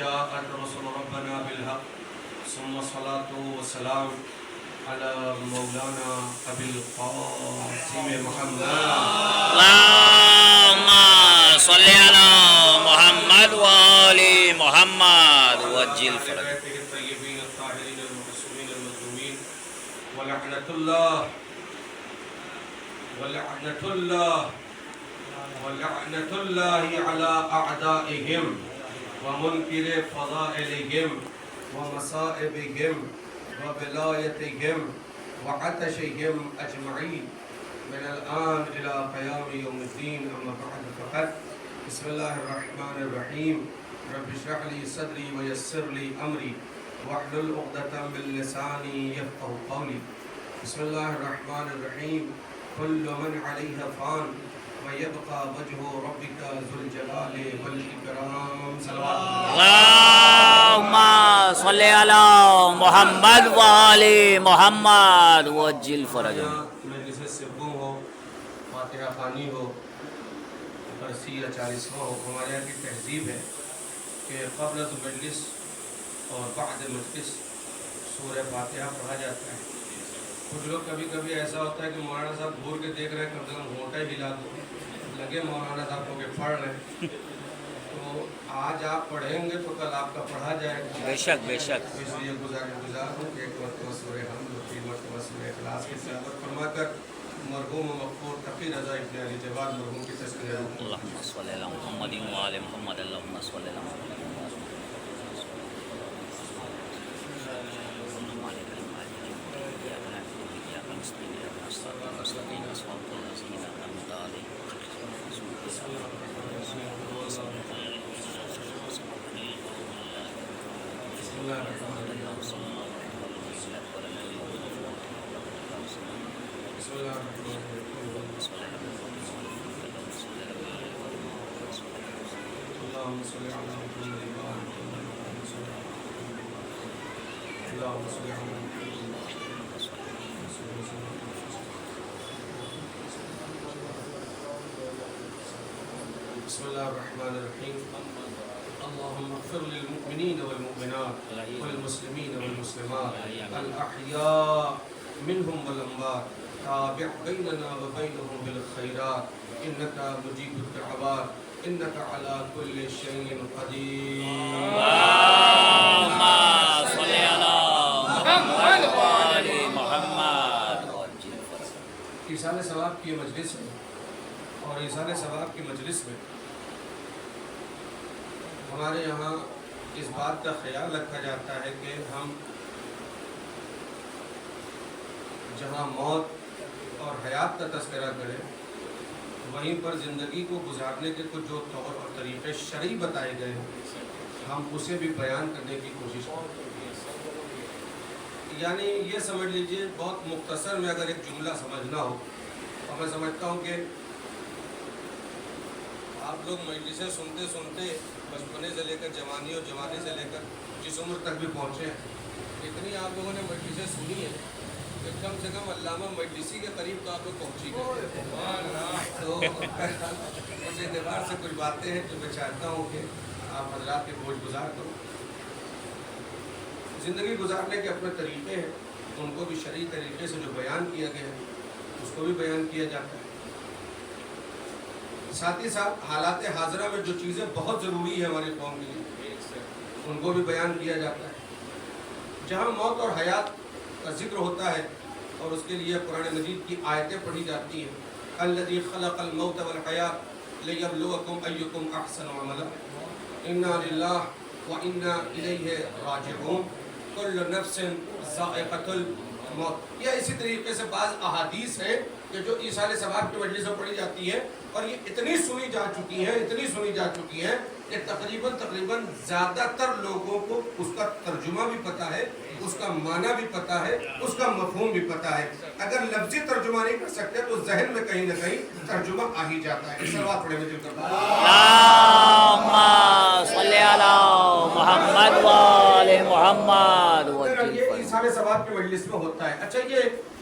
جاءت رسل ربنا بالحق ثم الصلاة والسلام على مولانا أبي القاسم محمد اللهم صل على محمد وآل محمد وجل فرج الطيبين الطاهرين المعصومين المظلومين ولعنة الله على أعدائهم ومنكر فضائلهم ومصائبهم وبلايتهم وعطشهم أجمعين من الآن إلى قيام يوم الدين. أما بعد فقد بسم الله الرحمن الرحيم رب اشرح لي صدري ويسر لي أمري واحلل عقدة من لساني يفقهوا قولي. بسم الله الرحمن الرحيم كل من عليها فان ويبقى وجه ربك ذو الجلال والإكرام. صلوات اللهم صل على محمد وآل محمد وجل فرج. میں جسے سبوں ہو فاتحہ خوانی ہو برسی یا 40واں ہو. ہمارے یہاں کی تہذیب ہے کہ قبل مجلس اور بعد مجلس سورہ فاتحہ پڑھا جاتا ہے. کچھ لوگ کبھی کبھی ایسا ہوتا ہے کہ مولانا صاحب گھور کے دیکھ رہے ہیں کم سے کم ہونٹا ہی ہلا دو لگے مولانا صاحب کو کہ پڑھ رہے ہیں. تو آج آپ پڑھیں گے تو کل آپ کا پڑھا جائے گا. بے شک بے شک. اس لیے گزار ہوں کہ ایک مرتبہ سورہ حمد اور 3 مرتبہ سورہ اخلاص کی تلاوت فرما کر مرحوم و مغفور تقی رضا ابن علی جواد مرحوم کی تذکرہ اللهم صل على محمد وآل محمد. اللهم صل على محمد اللهم صل على محمد وآل محمد. اللهم صل على محمد. بسم الله الرحمن الرحيم. اللهم اغفر للمؤمنين والمؤمنات والمسلمين والمسلمات الأحياء منهم والأموات. تابع بيننا وبينهم بالخيرات إنك مجيب الدعوات إنك على كل شيء قدير. اللهم صل على محمد وآل محمد وجل فرج. ایصال ثواب کی مجلس ہے اور ایصال ثواب کی مجلس میں ہمارے یہاں اس بات کا خیال رکھا جاتا ہے کہ ہم جہاں موت اور حیات کا تذکرہ کریں وہیں پر زندگی کو گزارنے کے کچھ جو طور اور طریقے شرعی بتائے گئے ہیں ہم اسے بھی بیان کرنے کی کوشش کریں. یعنی یہ سمجھ لیجئے بہت مختصر میں اگر ایک جملہ سمجھنا ہو اور میں سمجھتا ہوں کہ آپ لوگ مجلسیں سنتے سنتے بچپنے سے لے کر جوانی اور جوانی سے لے کر جس عمر تک بھی پہنچے ہیں اتنی آپ لوگوں نے مجلسیں سنی ہیں کہ کم سے کم علامہ مجلسی کے قریب تو آپ لوگ پہنچی گئے. تو اس اعتبار سے کچھ باتیں ہیں جو میں چاہتا ہوں کہ آپ حضرات کے بوجھ گزار کرو. زندگی گزارنے کے اپنے طریقے ہیں ان کو بھی شرعی طریقے سے جو بیان کیا گیا ہے اس کو بھی بیان کیا جاتا ہے. ساتھ ہی ساتھ حالات حاضرہ میں جو چیزیں بہت ضروری ہے ہماری قوم کے لیے ان کو بھی بیان کیا جاتا ہے. جہاں موت اور حیات کا ذکر ہوتا ہے اور اس کے لیے قرآن مجید کی آیتیں پڑھی جاتی ہیں. الذی خلق الموت والحیات لیبلوکم ایکم احسن عملا انا للہ وانا الیہ راجعون کل نفس ذائقۃ الموت. یہ اسی طریقے سے بعض احادیث ہیں کہ جو ایصال ثواب کی مجلس میں پڑھی جاتی ہے اور یہ اتنی سنی جا چکی ہیں کہ تقریباً زیادہ تر لوگوں کو اس کا ترجمہ بھی پتہ ہے اس کا معنی بھی پتہ ہے اس کا مفہوم بھی پتہ ہے. اگر لفظی ترجمہ نہیں کر سکتے تو ذہن میں کہیں نہ کہیں ترجمہ آ ہی جاتا ہے. صلوات پڑھیں گے دل کرتا اللهم صل على محمد وآل محمد وجل یہ فرج. ایصال ثواب کی مجلس میں ہوتا ہے. اچھا یہ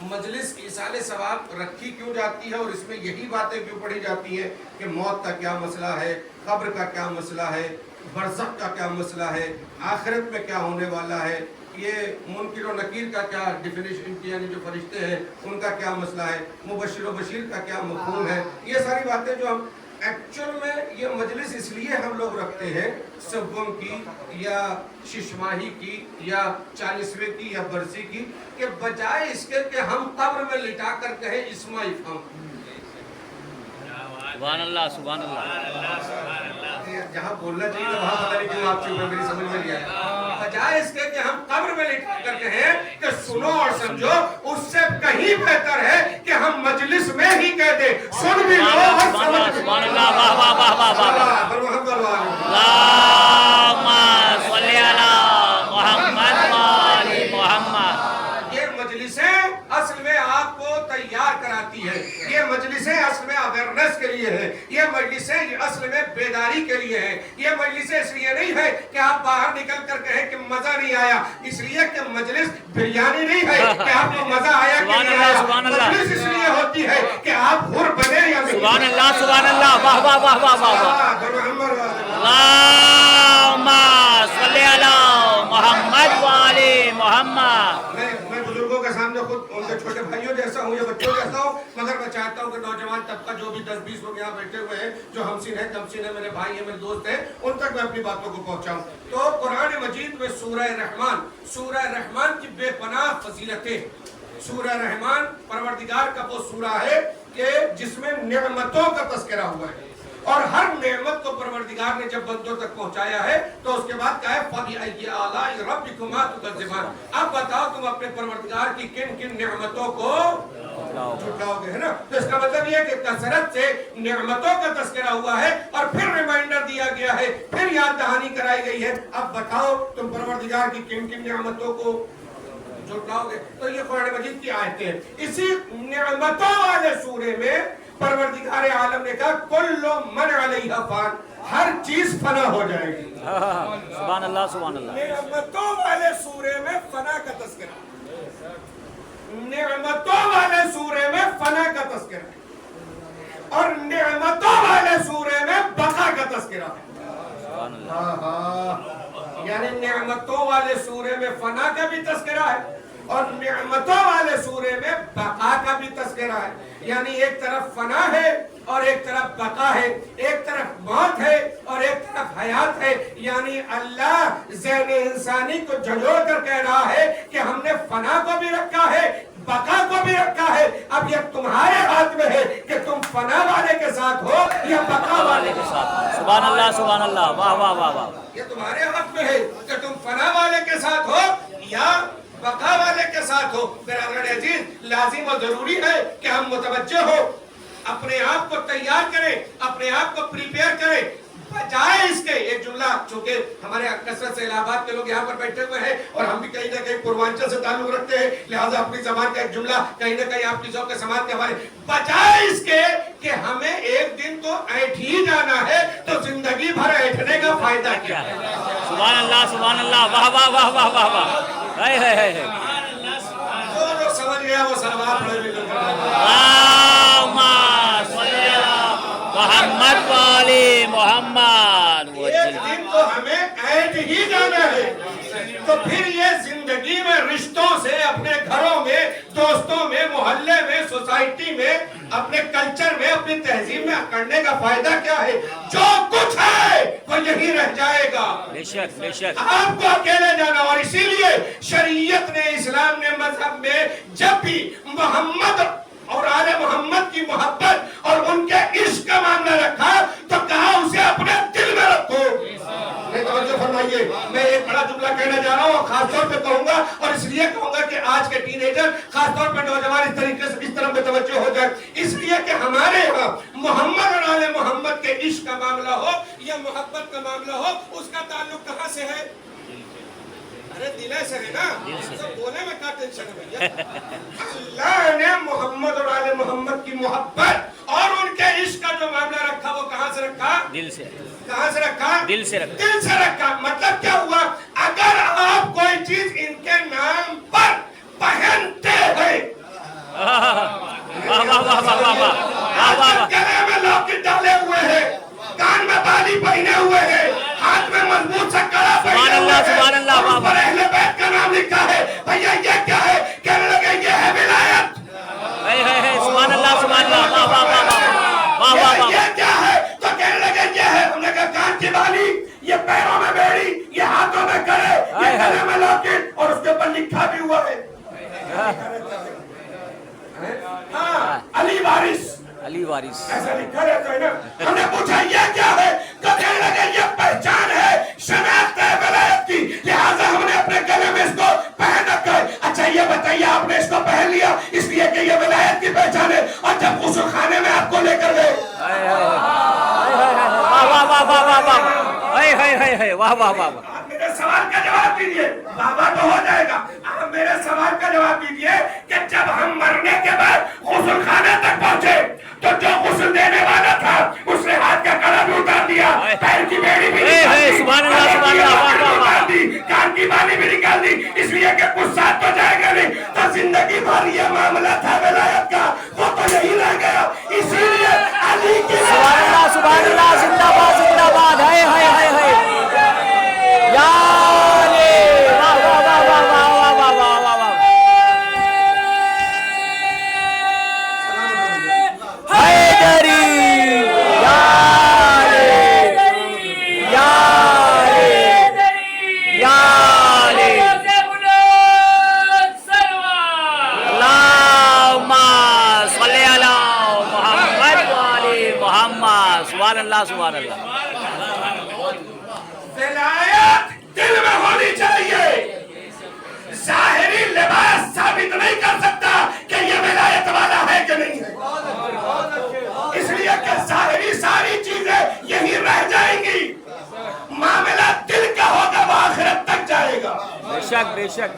مجلس ایصال ثواب رکھی کیوں جاتی ہے اور اس میں یہی باتیں کیوں پڑھی جاتی ہیں کہ موت کا کیا مسئلہ ہے, قبر کا کیا مسئلہ ہے, برزخ کا کیا مسئلہ ہے، آخرت میں کیا ہونے والا ہے، یہ منکر و نکیر کا کیا ڈیفینیشن کی، یعنی جو فرشتے ہیں ان کا کیا مسئلہ ہے، مبشر و بشیر کا کیا مفہوم ہے، یہ ساری باتیں جو ہم ایکچول میں یہ مجلس اس لیے ہم لوگ رکھتے ہیں سوم کی یا ششماہی کی یا 40ویں کی یا برسی کی، کہ بجائے اس کے کہ ہم قبر میں لٹا کر کہیں اسماعی فم، سبحان اللہ سبحان اللہ، جہاں بولنا چاہیے تو وہاں پتہ نہیں کیوں آپ سے میری سمجھ میں نہیں آیا، بجائے اس کے کہ ہم قبر میں لٹا کر کہیں کہ سنو اور سمجھو، اس سے کہیں بہتر ہے کہ ہم مجلس میں ہی کہہ دیں سن بھی لو اور سمجھ بھی لو۔ سبحان اللہ، واہ واہ واہ واہ واہ، محمد اللہم صلی علی محمد وآل محمد۔ یہ مجلسیں اصل میں آپ کو تیار کراتی ہے، یہ مجلسیں اصل میں اویئرنیس کے لیے ہے، یہ مجلسیں اصل میں بیداری کے لیے ہے، یہ مجلسیں اس لیے نہیں ہے کہ آپ باہر نکل کر کہیں کہ مزہ نہیں آیا، اس لیے کہ مجلس بریانی نہیں ہے کہ آپ کو مزہ آیا کہ نہیں آیا، مجلس اس لیے ہوتی ہے کہ آپ حر بنے یا نہیں۔ سبحان اللہ سبحان اللہ، واہ واہ واہ واہ واہ واہ، اللہم صلی علی محمد وآل محمد۔ میں بزرگوں کے سامنے خود ان کے چھوٹے بھائیوں جیسا ہوں یا بچوں جیسا ہوں، مگر میں چاہتا ہوں کہ نوجوان طبقہ جو بھی 10-20 لوگ یہاں بیٹھے ہوئے ہیں، جو ہمسن ہیں کمسن ہیں، میرے بھائی ہیں، میرے دوست ہیں، ان تک میں اپنی باتوں کو پہنچاؤں۔ تو قرآن مجید میں سورہ رحمان کی بے پناہ فضیلتیں، سورہ رحمان پروردگار کا وہ سورہ ہے کہ جس میں نعمتوں کا تذکرہ ہوا ہے، اور ہر نعمت کو پروردگار نے جب بندوں تک پہنچایا ہے تو اس کے بعد کہا ہے فَبِأَيِّ آلَاءِ رَبِّكُمَا تُكَذِّبَانِ، اب بتاؤ تم اپنے پروردگار کی کن کن نعمتوں کو جھٹلاؤ گے، ہے نا؟ تو اس کا مطلب یہ ہے کہ کثرت سے نعمتوں کا تذکرہ ہوا ہے اور پھر ریمائنڈر دیا گیا ہے، پھر یاد دہانی کرائی گئی ہے، اب بتاؤ تم پروردگار کی کن کن نعمتوں کو جھٹلاؤ گے۔ تو یہ قرآن مجید کی آیتیں ہیں۔ اسی نعمتوں والے سورے میں پروردگار عالم نے کہا کل من علیہا فان، ہر چیز فنا ہو جائے گی۔ سبحان اللہ سبحان اللہ، نعمتوں والے سورے میں فنا کا تذکرہ، نعمتوں والے سورے میں فنا کا تذکرہ، اور نعمتوں والے سورے میں بقا کا تذکرہ ہے۔ سبحان اللہ، یعنی نعمتوں والے سورے میں فنا کا بھی تذکرہ ہے اور نعمتوں والے سورے میں بقا کا بھی تذکرہ ہے، یعنی ایک طرف فنا ہے اور ایک طرف بقا ہے، ایک طرف موت ہے اور ایک طرف حیات ہے، یعنی اللہ ذہن انسانی کو جھنجھوڑ کر کہہ رہا ہے کہ ہم نے فنا کو بھی رکھا ہے، بقا کو بھی رکھا ہے، اب یہ تمہارے ہاتھ میں ہے کہ تم فنا والے کے ساتھ ہو یا بقا والے کے ساتھ۔ سبحان اللہ سبحان اللہ، واہ واہ واہ واہ، یہ تمہارے ہاتھ میں ہے کہ تم فنا والے کے ساتھ ہو یا بقا والے کے ساتھ ہو۔ برادران عزیز، لازم و ضروری ہے کہ ہم متوجہ ہو، اپنے آپ کو تیار کریں، اپنے آپ کو پریپیئر کریں، بجائے اس کے ایک جملہ، چونکہ ہمارے کثرت سے الہ آباد کے لوگ یہاں پر بیٹھے ہوئے ہیں اور ہم بھی کہیں نہ کہیں پوروانچل سے تعلق رکھتے ہیں، لہٰذا اپنی زبان کا ایک جملہ کہیں نہ کہیں آپ کی ذوق سماعت کے حوالے، بجائے اس کے کہ ہمیں ایک دن تو ایٹھ ہی جانا ہے تو زندگی بھر ایٹھنے کا فائدہ کیا ہے؟ سبحان اللہ سبحان اللہ، واہ واہ واہ واہ واہ واہ، ہے ہے ہے، جو سمجھ گیا وہ سلوات پڑھے بھی لوگ۔ اللہم صلی علی محمد وآل محمد۔ ایک دن تو ہمیں ایٹ ہی جانا ہے، تو پھر یہ زندگی میں رشتوں سے، اپنے گھروں میں، دوستوں میں، محلے میں، سوسائٹی میں، اپنے کلچر میں، اپنی تہذیب میں کرنے کا فائدہ کیا ہے؟ جو کچھ ہے وہ یہی رہ جائے گا، بے شک بے شک، آپ کو اکیلے جانا۔ اور اسی لیے شریعت نے، اسلام نے، مذہب میں جب بھی محمد اور آل محمد کی محبت اور ان کے عشق کا معاملہ رکھا تو کہا اسے اپنے دل میں رکھو۔ نہیں توجہ فرمائیے، میں ایک بڑا جملہ کہنا جا رہا ہوں اور خاص طور پہ کہوں گا، اور اس لیے کہوں گا کہ آج کے ٹین ایجر، خاص طور پہ نوجوان اس طریقے سے اس طرف میں توجہ ہو جائے، اس لیے کہ ہمارے ہاں محمد اور آل محمد کے عشق کا معاملہ ہو یا محبت کا معاملہ ہو، اس کا تعلق کہاں سے ہے؟ ارے دل سے ہے نا، سب بولے میں کیا ٹینشن ہے بھیا؟ اللہ نے محمد اور آل محمد کی محبت اور ان کے عشق کا جو معاملہ رکھا وہ کہاں سے رکھا؟ دل سے، کہاں سے رکھا؟ دل سے رکھا، دل سے رکھا۔ مطلب کیا ہوا؟ اگر آپ کوئی چیز ان کے نام پر پہنتے ہیں، واہ واہ واہ واہ واہ واہ، گلے میں لاکٹ ڈالے ہوئے ہیں، کان میں بالی پہنے ہوئے ہیں، ہاتھ میں سبحان اللہ واہ پر اہل بیت کا نام لکھا ہے. بھیا یہ کیا ہے؟ کہنے لگے یہ ہے ولایت. سبحان اللہ واہ واہ واہ واہ واہ واہ. یہ کیا ہے؟ تو کہنے لگے یہ ہے. انہوں نے کہا کان کی بالی, یہ پیروں میں بیڑی, یہ ہاتھوں میں کڑے, یہ گلے میں لاکٹ, اور اس کے اوپر لکھا بھی ہوا ہے ہاں علی وارث. علی وارث ایسا لکھا رہتا ہے نا. ہم نے پوچھا یہ کیا ہے؟ تو کہنے لگے یہ پہچان ہے, شناخت ہے ولایت کی, لہٰذا ہم نے اپنے گلے میں اس کو پہن رکھا ہے. اچھا یہ بتائیے, آپ نے اس کو پہن لیا اس لیے کہ یہ ولایت کی پہچان ہے, اور جب غسل خانے میں آپ کو لے کر گئے واہ واہ واہ واہ واہ واہ واہ واہ. آپ میرے سوال کا جواب دیجیے. بابا تو ہو جائے گا, آپ میرے سوال کا جواب دیجیے کہ جب ہم مرنے کے بعد غسل خانے تک پہنچے تو جو غسل دینے والا تھا اس نے ہاتھ کا کڑا بھی اتار دیا, پیر کی بیڑی بھی نکال دی, سبحان اللہ سبحان اللہ, کان کی بالی بھی نکال دی, اس لیے کہ کچھ ساتھ تو جائے گا نہیں. تو زندگی بھر یہ معاملہ تھا ولایت کا, وہ تو یہی رہ گیا. اسی لیے علی کی سبحان اللہ زندہ باد زندہ باد. ہے یا علی واہ واہ واہ واہ واہ واہ واہ واہ واہ. حیدری یا علی یا علی یا علی. اللہم صلی علی محمد و علی محمد. سبحان اللہ سبحان اللہ. ولایت دل میں ہونی چاہیے. ظاہری لباس ثابت نہیں کر سکتا کہ یہ ولایت والا ہے کہ نہیں ہے, اس لیے کہ ظاہری ساری چیزیں یہی رہ جائیں گی. معاملہ دل کا ہوگا, وہ آخرت تک جائے گا. بے شک بے شک.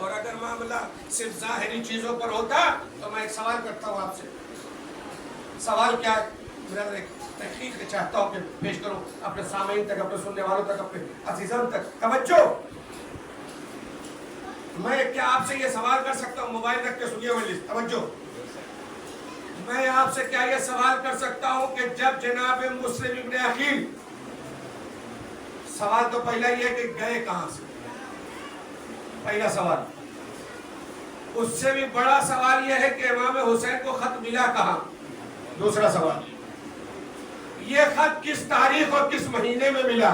اور اگر معاملہ صرف ظاہری چیزوں پر ہوتا تو میں ایک سوال کرتا ہوں آپ سے. سوال کیا ہے؟ میرا ایک تحقیق چاہتا ہوں کہ پیش کروں اپنے سامعین تک, اپنے سننے والوں تک, اپنے عزیزان تک. توجہ, میں کیا آپ سے یہ سوال کر سکتا ہوں؟ موبائل رکھ کے سنیے ہوئے لسٹ. توجہ, میں آپ سے کیا یہ سوال کر سکتا ہوں کہ جب جناب مسلم ابن عقیل, سوال تو پہلا یہ ہے کہ گئے کہاں سے, پہلا سوال. اس سے بھی بڑا سوال یہ ہے کہ امام حسین کو خط ملا کہاں. دوسرا سوال, یہ خط کس تاریخ اور کس مہینے میں ملا,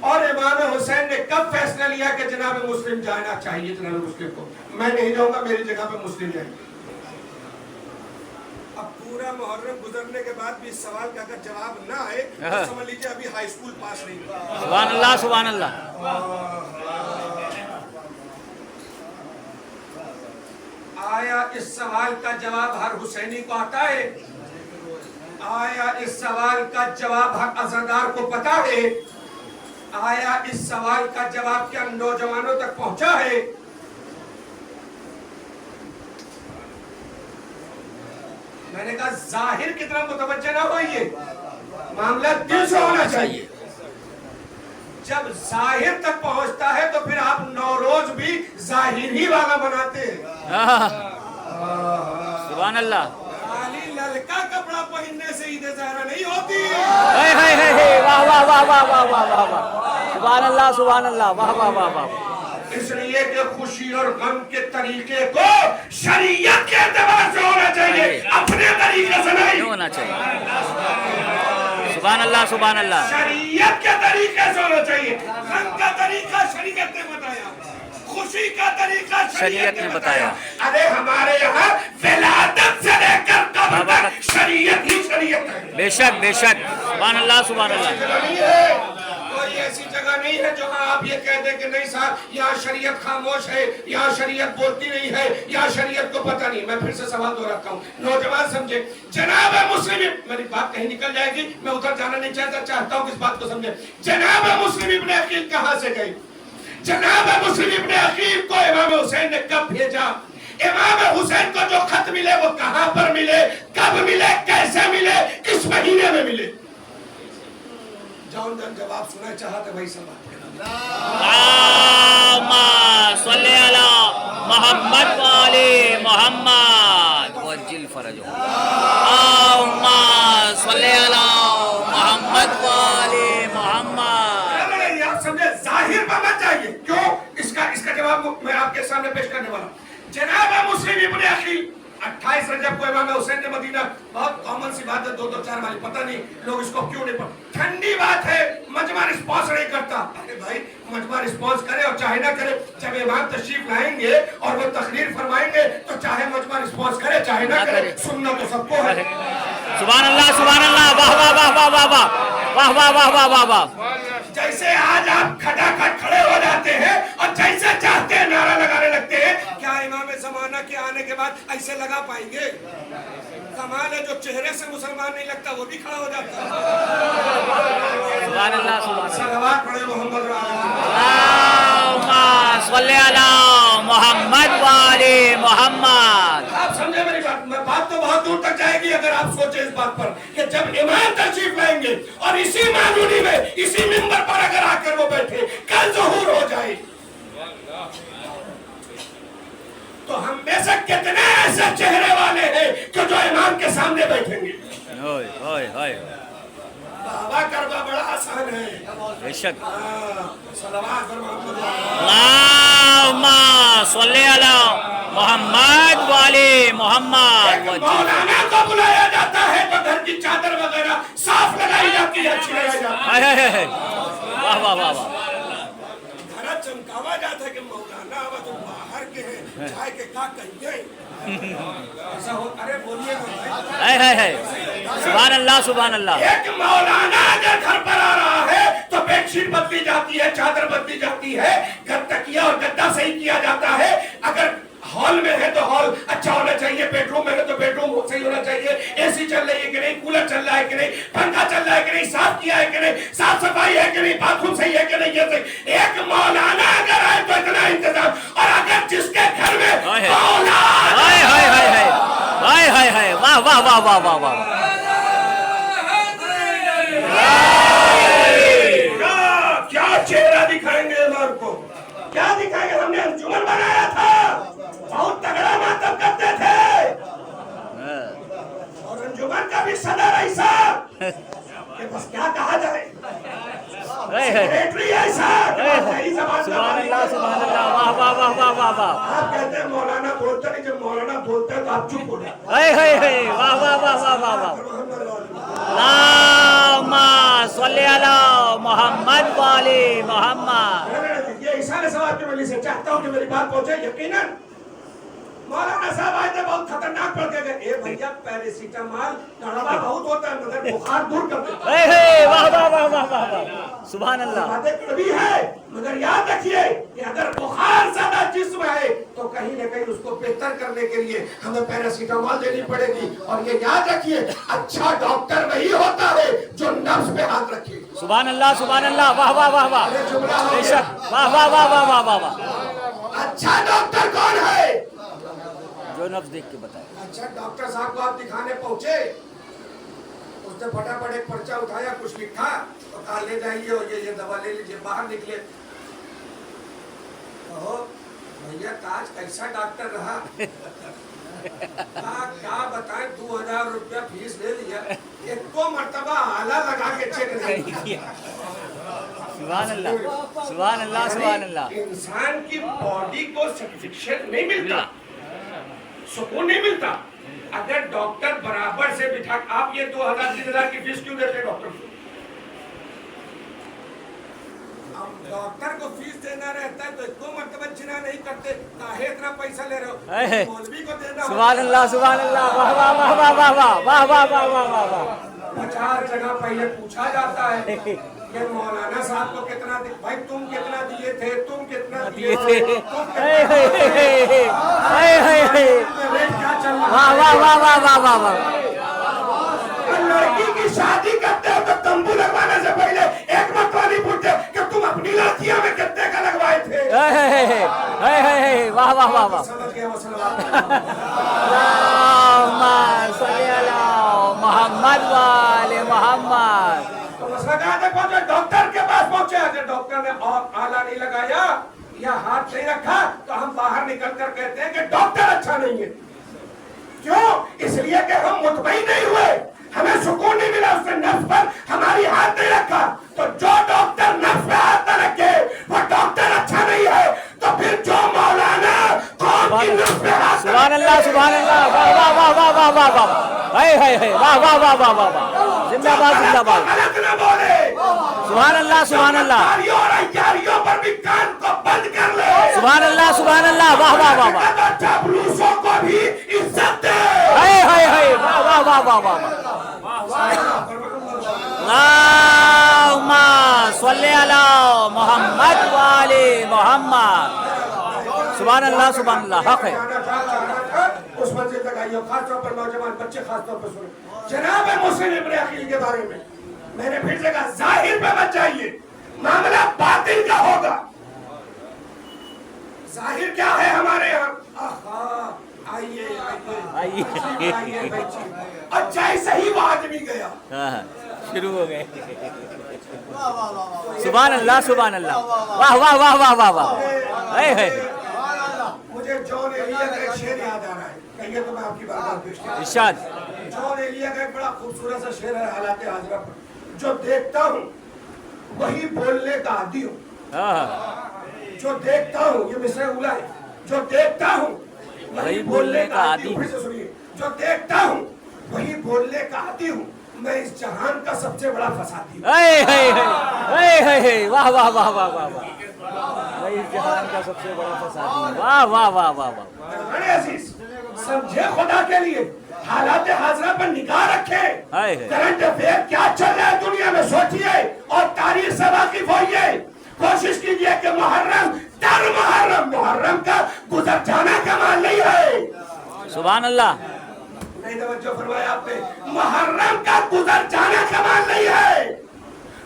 اور امام حسین نے کب فیصلہ لیا کہ جناب مسلم جانا چاہیے جناب مسلم کو. میں نہیں جاؤں گا, میری جگہ پہ مسلم جائیں گے. اب پورا محرم گزرنے کے بعد بھی اس سوال کا اگر جواب نہ آئے تو سمجھ لیجیے ابھی ہائی اسکول پاس نہیں ہوا. سبحان اللہ سبحان اللہ. آیا اس سوال کا جواب ہر حسینی کو آتا ہے؟ آیا اس سوال کا جواب ہر عزادار کو پتا ہے؟ آیا اس سوال کا جواب کیا نوجوانوں تک پہنچا ہے؟ میں نے کہا ظاہر کی طرف متوجہ نہ ہوئیے, معاملہ دل سے ہونا چاہیے. جب ظاہر تک پہنچتا ہے تو پھر آپ نوروز بھی ظاہر ہی والا مناتے ہیں. سبحان اللہ. خالی للکا کپڑا پہننے سے عید زہرا نہیں ہوتی. واہ واہ واہ واہ واہ واہ واہ. سبحان اللہ سبحان اللہ. واہ واہ واہ واہ. اس لیے کہ خوشی اور غم کے طریقے کو شریعت کے اعتبار سے ہونا چاہیے, اپنے طریقے سے نہیں ہونا چاہیے. سبحان اللہ سبحان اللہ. شریعت کے طریقے سے ہونا چاہیے. غم کا طریقہ شریعت نے بتایا, خوشی کا طریقہ شریعت نے بتایا. ارے ہمارے یہاں ولادت سے لے کر قبر تک شریعت ہی شریعت ہے. بے شک بے شک. سبحان اللہ سبحان اللہ. کوئی ایسی جگہ نہیں ہے جہاں آپ یہ کہہ دیں کہ نہیں صاحب یہاں شریعت خاموش ہے, یہاں شریعت بولتی نہیں ہے, یہاں شریعت کو پتہ نہیں. میں پھر سے سوال دہراتا ہوں, نوجوان سمجھے. جناب مسلم, میری بات کہیں نکل جائے گی, میں ادھر جانا نہیں چاہتا ہوں کہ اس بات کو سمجھے. جناب مسلم ابن عقیل کہاں سے گئی؟ جناب مسلم ابن عقیل کو امام حسین نے کب بھیجا؟ امام حسین کو جو خط ملے وہ کہاں پر ملے, کب ملے, کیسے ملے, کس مہینے میں ملے؟ جان جواب سنا چاہا تو وہی سوال. اللہم صلی علی محمد و علی محمد وجل فرجہ. اللہم صلی علی محمد و علی محمد. آپ سمجھے ظاہر چاہیے. کیوں؟ اس کا جواب میں آپ کے سامنے پیش کرنے والا ہوں. جناب مسلم ابن عقیل 28 رجب کو امام حسین نے مدینہ، بہت کامن سی بات ہے، 2-4 والی، پتہ نہیں لوگ اس کو کیوں نہیں پڑھتے. ٹھنڈی بات ہے، مجمع رسپانس نہیں کرتا. ارے بھائی مجمع رسپانس کرے اور چاہے نہ کرے، جب امام تشریف لائیں گے اور وہ تقریر فرمائیں گے تو چاہے مجمع رسپانس کرے چاہے نہ کرے، سننا تو سب کو ہے. سبحان اللہ سبحان اللہ، واہ واہ واہ واہ واہ واہ واہ واہ واہ واہ واہ. جیسے آج آپ کھٹا کھٹ کھڑے ہو جاتے ہیں اور جیسے چاہتے ہیں نعرہ لگانے لگتے ہیں، کیا امام زمانہ کے آنے کے بعد ایسے لگا پائیں گے؟ کمال ہے، جو چہرے سے مسلمان نہیں لگتا وہ بھی کھڑا ہو جاتا ہے. سبحان اللہ سبحان اللہ. صلوات پڑھے محمد اللہم صلی علی محمد وآل محمد. آپ سمجھے میری بات؟ میں بات تو بہت دور تک جائے گی اگر آپ سوچیں اس بات پر کہ جب امام تشریف لائیں گے اور اسی معمولی میں اسی منبر پر اگر آ کر وہ بیٹھے کل ظہور ہو جائے تو ہم میں سے کتنے ایسے چہرے والے ہیں کہ جو امام کے سامنے بیٹھیں گے. بابا کربا بڑا آسان ہے. بے شک. صلوات پر محمد. اللہم صلی علی محمد وآل محمد. مولانا کو بلایا جاتا ہے تو گھر کی چادر وغیرہ صاف لگائی جاتی ہے، اچھی لگائی جاتی ہے. واہ واہ واہ واہ. گھر چمکاوا جاتا ہے کہ مولانا آوا تو باہر کے ہیں، چاہے کہ کا کہیں ایسا ہو. ارے بولیے سبحان اللہ سبحان اللہ. ایک مولانا اگر گھر پر آ رہا ہے تو بیڈ شیٹ بدلی جاتی ہے، چادر بدلی جاتی ہے، گھر تکیہ اور گدا صحیح کیا جاتا ہے. اگر ہال میں ہے تو ہال اچھا ہونا چاہیے، بیڈ روم میں ہے تو بیڈ روم صحیح ہونا چاہیے، اے سی چل رہی ہے کہ نہیں، کولر چل رہا ہے کہ نہیں، پنکھا چل رہا ہے کہ نہیں، صاف کیا ہے کہ نہیں، صاف صفائی ہے کہ نہیں، باتھ روم صحیح ہے کہ نہیں. یہ صحیح. ایک مولانا اگر آئے تو اتنا انتظام. اور اگر جس کے گھر میں واہ واہ واہ واہ واہ واہ. کیا چہرہ دکھائیں گے امام کو؟ کیا دکھائیں گے؟ ہم نے انجمن بنایا تھا، بہت تگڑا ماتم کرتے تھے، اور انجمن کا بھی صدر ایسا کہ بس کیا کہا جائے، سیکریٹری ایسا. سبحان اللہ سبحان اللہ. واہ واہ واہ واہ واہ واہ. آپ کہتے ہیں مولانا بولتا نہیں، جب مولانا بولتا ہے تو آپ چپ ہو جائیں. واہ واہ واہ واہ واہ واہ. اللہم صلی علی محمد وآل محمد. یہ اشارے سوال کی وجہ سے چاہتا ہوں کہ میری بات پہنچے. یقیناً مولانا صاحب آئے تھے، بہت خطرناک پڑھ کے گئے. اے بھیا پیراسیٹامول کڑوا بہت ہوتا ہے مگر بخار دور کر دیتا ہے. واہ واہ واہ واہ واہ. سبحان اللہ. باتیں کڑوی ہے مگر یاد رکھیے کہ اگر بخار زیادہ جسم ہے تو کہیں نہ کہیں اس کو بہتر کرنے کے لیے ہمیں پیراسیٹامول دینی پڑے گی. اور یہ یاد رکھیے اچھا ڈاکٹر وہی ہوتا ہے جو نفس پہ ہاتھ رکھے. سبحان اللہ سبحان اللہ. واہ واہ واہ واہ. بے شک. واہ واہ واہ واہ واہ واہ واہ. اچھا ڈاکٹر کون ہے؟ جو نفس دیکھ کے بتائے. اچھا ڈاکٹر صاحب کو آپ دکھانے پہنچے، اس نے پھٹافٹ ایک پرچہ اٹھایا، کچھ لکھا اور کہا لے جائیے اور یہ دوا لے لیجیے، باہر نکلے. کہو بھیا تاج کیسا ڈاکٹر رہا؟ کیا بتائیں، 2000 روپیہ فیس لے لیا، ایک کو مرتبہ آلہ لگا کے چیک نہیں کیا. سبحان اللہ سبحان اللہ سبحان اللہ. انسان کی باڈی کو سیٹسفیکشن نہیں ملتا، سکون نہیں ملتا اگر ڈاکٹر برابر سے بٹھا. آپ یہ 2000-3000 کی فیس کیوں دیتے ڈاکٹر کو؟ ڈاکٹر کو فیس دینا رہتا ہے تو ایک دو مرتبہ جنا نہیں کرتے، کاہے اتنا پیسہ لے رہے ہو؟ مولوی کو دینا. سبحان اللہ سبحان اللہ. واہ واہ واہ واہ واہ واہ واہ واہ واہ واہ واہ. 50 جگہ پہلے پوچھا جاتا ہے کہ مولانا صاحب کو کتنا دی، بھائی تم کتنا دیے تھے، تم کتنا دیے تھے، واہ واہ واہ واہ واہ واہ واہ. لڑکی کی شادی کرتے ہو تو تمبو لگوانے سے پہلے ایک مرتبہ نہیں پوچھتے کہ تم اپنی لڑکیاں میں کتنے کا لگوائے تھے. واہ واہ واہ واہ. سمجھ گئے مسئلہ. اللہم صلی علی محمد وآل محمد. تو مسئلہ کہاں تک پہنچے؟ ڈاکٹر کے پاس پہنچے. اگر ڈاکٹر نے آلہ نہیں لگایا یا ہاتھ نہیں رکھا تو ہم باہر نکل کر کہتے ہیں کہ ڈاکٹر اچھا نہیں ہے. کیوں؟ اس لیے کہ ہم مطمئن نہیں ہوئے، ہمیں سکون نہیں ملا، اس نے نفس پر ہماری ہاتھ نہیں رکھا. تو جو ڈاکٹر نفس پہ ہاتھ نہ رکھے وہ ڈاکٹر वाह वाह वाह, जिंदाबाद जिंदाबाद, गलत न बोले, सुभान अल्लाह सुभान अल्लाह, तालियों और अय्यारियों पर भी कान को बंद कर ले, सुभान अल्लाह, वाह वाह वाह वाह, चापलूसों को भी इज्जत दे। हाय हाय हाय, वाह वाह वाह वाह वाह, अल्लाहुम्मा सल्ली अला मोहम्मद व आले मोहम्मद, सुभान अल्लाह, हक है। उस मंजिल तक आइए, खासतौर पर नौजवान बच्चे खासतौर पर सुने। जनाब मुस्लिम इब्न अकील के बारे में मैंने फिर से कहा, जाहिर पे मत जाइए, मामला बातिल का होगा। जाहिर क्या है हमारे यहाँ? आइए आइए आइए, और जैसे ही वो आदमी गया, हाँ, शुरू हो गए, सुभान अल्लाह, वाह वाह वाह वाह वाह वाह, हाय हाय, मुझे जॉन एलिया का एक शेर याद आ रहा है, कहिए तो मैं आपकी बात पेश करूं। इरशाद, जॉन एलिया का एक बड़ा खूबसूरत सा शेर है हालात हाजिरा पर, जो देखता हूँ वही बोलने का आदी हूँ, जो देखता हूँ, ये मिसरे उला है, जो देखता हूँ वही बोलने का आदी हूँ, फिर से सुनिए, जो देखता हूँ वही बोलने का आदी हूँ, मैं इस जहान का सबसे बड़ा फसादी हूँ। हाय हाय हाय हाय हाय, वाह वाह वाह वाह वाह वाह, मैं इस जहान का सबसे बड़ा फसादी, वाह वाह वाह वाह वाह, बड़े अजीज, समझे खुदा के लिए, हालात हाजरा पर निगाह रखे, हाय। करंट अफेयर क्या चल रहा है दुनिया में सोचिए और तारीख से वाकिफ होइए। कोशिश कीजिए कि मुहर्रम का गुजर जाना कमाल नहीं है। सुभान अल्लाह, नहीं तवज्जो फरमाया आपने, मुहर्रम का गुजर जाना कमाल नहीं है,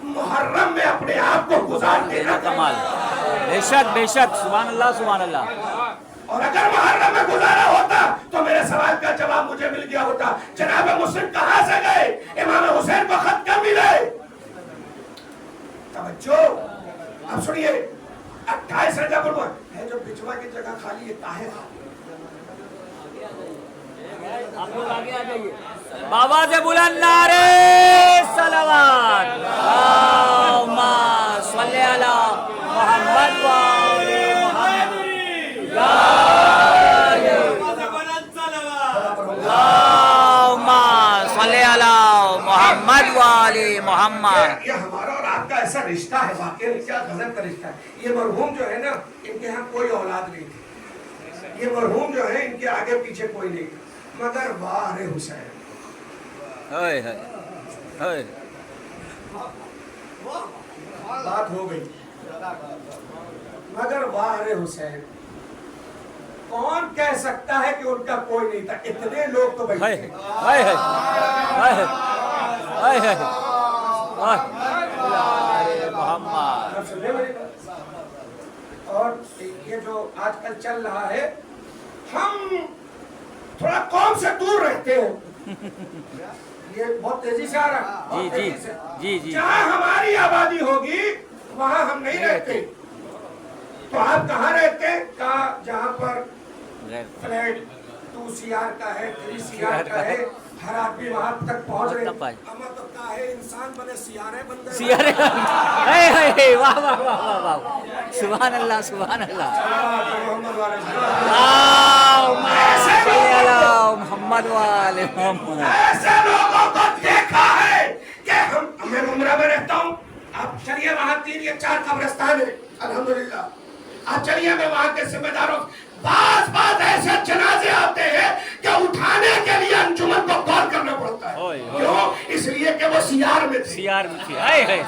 मुहर्रम में अपने आप को गुजार देना कमाल, बेशक बेशक, सुभान अल्लाह, और अगर मुहर्रम में गुजारा होता तो मेरे सवाल का जवाब मुझे मिल गया होता, जनाब मुस्लिम कहां से गए, इमाम हुसैन को खत कब मिले? तवज्जो, अब सुनिए, 28 रजब है जो बिचवा की जगह खाली है, काहे आप लोग आगे आ जाइए, बाबा से बुलंद नारे सलावत, अल्लाहुम्मा सल्ली अला मोहम्मद व आले मोहम्मद, अल्लाहुम्मा सल्ली अला मोहम्मद व आले मोहम्मद। ये हमारा और आपका ऐसा रिश्ता है, वाकई क्या गजब का रिश्ता है। ये मरहूम जो है ना, इनके यहाँ कोई औलाद नहीं थी, ये मरहूम जो है इनके आगे पीछे कोई नहीं, मगर वाह रे हुसैन, हाय हाय हाय, बात हो गई, मगर वाह रे हुसैन, कौन कह सकता है कि उनका कोई नहीं था? इतने लोग तो बैठे थे। हाय हाय हाय हाय हाय हाय, मोहम्मद, सुनिए मेरी बात, और ये जो आजकल चल रहा है, हम थोड़ा कौम से दूर रहते हैं, ये बहुत तेजी से आ रहा है, बहुत जी तेजी से। जी जी, जहाँ हमारी आबादी होगी वहाँ हम नहीं रहते, तो आप कहाँ रहते हैं? कहाँ जहाँ पर फ्लैट 2 CR का है, 3 CR का है, हर आदमी वहाँ तक पहुँच रहे, अमा तो का है, इंसान बने सियारे बन गए। सियारे, हाय हाय, वाह वाह वाह वाह वाह, सुभान अल्लाह, मोहम्मद वाले मोहम्मद वाले मोहम्मद। ऐसे लोगों को देखा है कि मैं उम्रा में रहता हूँ, आप चलिए वहाँ 3 या 4 कब्रिस्तान है, अल्हम्दुलिल्लाह, आप चलिए मैं वहाँ के जिम्मेदारों, बात ऐसे जनाजे आते हैं कि उठाने के लिए अंजुमन को कॉल करना पड़ता है। क्यों? इसलिए कि वो सीआर में थी। हाय हाय,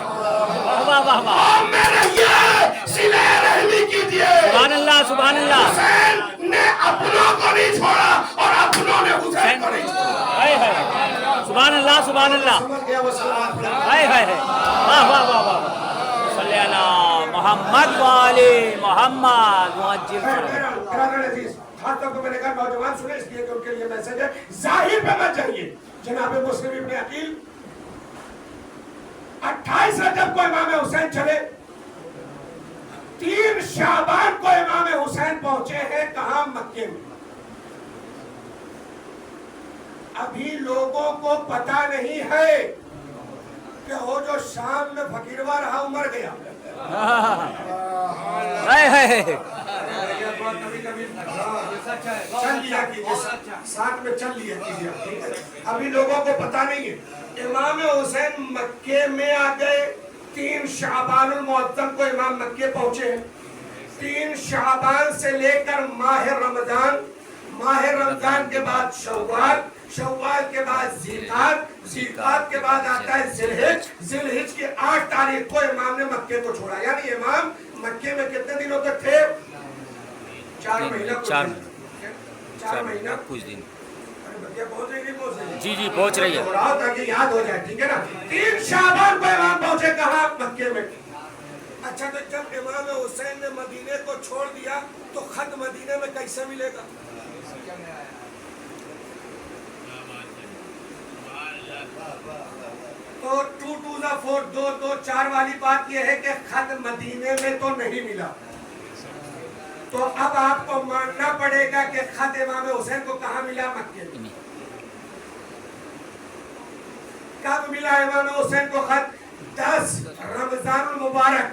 वाह वाह वाह, सिले रहमी कीजिए। सुभान अल्लाह, सुभान अल्लाह। हुसैन ने अपनों को नहीं छोड़ा और अपनों ने हुसैन को नहीं छोड़ा। हाय हाय, सुभान अल्लाह, सुभान अल्लाह। समझ गया वो सलाम। हाय हाय, वाह वाह वाह वाह, सल्ले अला मोहम्मद वाले मोहम्मद मुअज्जिल खास तौर पर मैंने कहा नौजवान सुने, इसलिए कि उनके लिए मैसेज है, जाहिर पे मत जाइए। जनाब मुस्लिम इब्न अकील 28 रजब को इमाम हुसैन चले, 3 शाबान को इमाम हुसैन पहुंचे हैं, कहां? मक्के में। अभी लोगों को पता नहीं है कि वो जो शाम में फकीरवा रहा, मर गया। हाय हाय, थोड़ा कभी कभी चल लिया कीजिए, साथ में चल लिया कीजिए, ठीक है। अभी लोगों को पता नहीं है, इमाम हुसैन मक्के में आ गए 3 शाबानुल मुअज्जम को इमाम मक्के पहुंचे हैं। 3 शाबान से लेकर माह रमजान के बाद शव्वाल के बाद ज़िलक़ाद के बाद आता है ज़िलहिज की 8 तारीख को इमाम ने मक्के को छोड़ा। यानी इमाम मक्के में कितने दिनों तक थे? 4 महीना कुछ दिन। पहुंच रही नहीं पहुंच रही? जी पहुंच रही है, ताकि याद हो जाए, ठीक है ना। 3 शाबान को इमाम पहुंचे कहाँ? मक्के में। अच्छा, तो जब इमाम हुसैन ने मदीने को छोड़ दिया तो खत मदीने में कैसे मिलेगा? तो 2 2 4 2 2 4 वाली बात यह है कि खत मदीने में तो नहीं मिला, तो अब आपको मानना पड़ेगा कि खत इमाम हुसैन को कहाँ मिला? मक्के में। कब मिला इमाम हुसैन को खत? 10 रमजानुल मुबारक,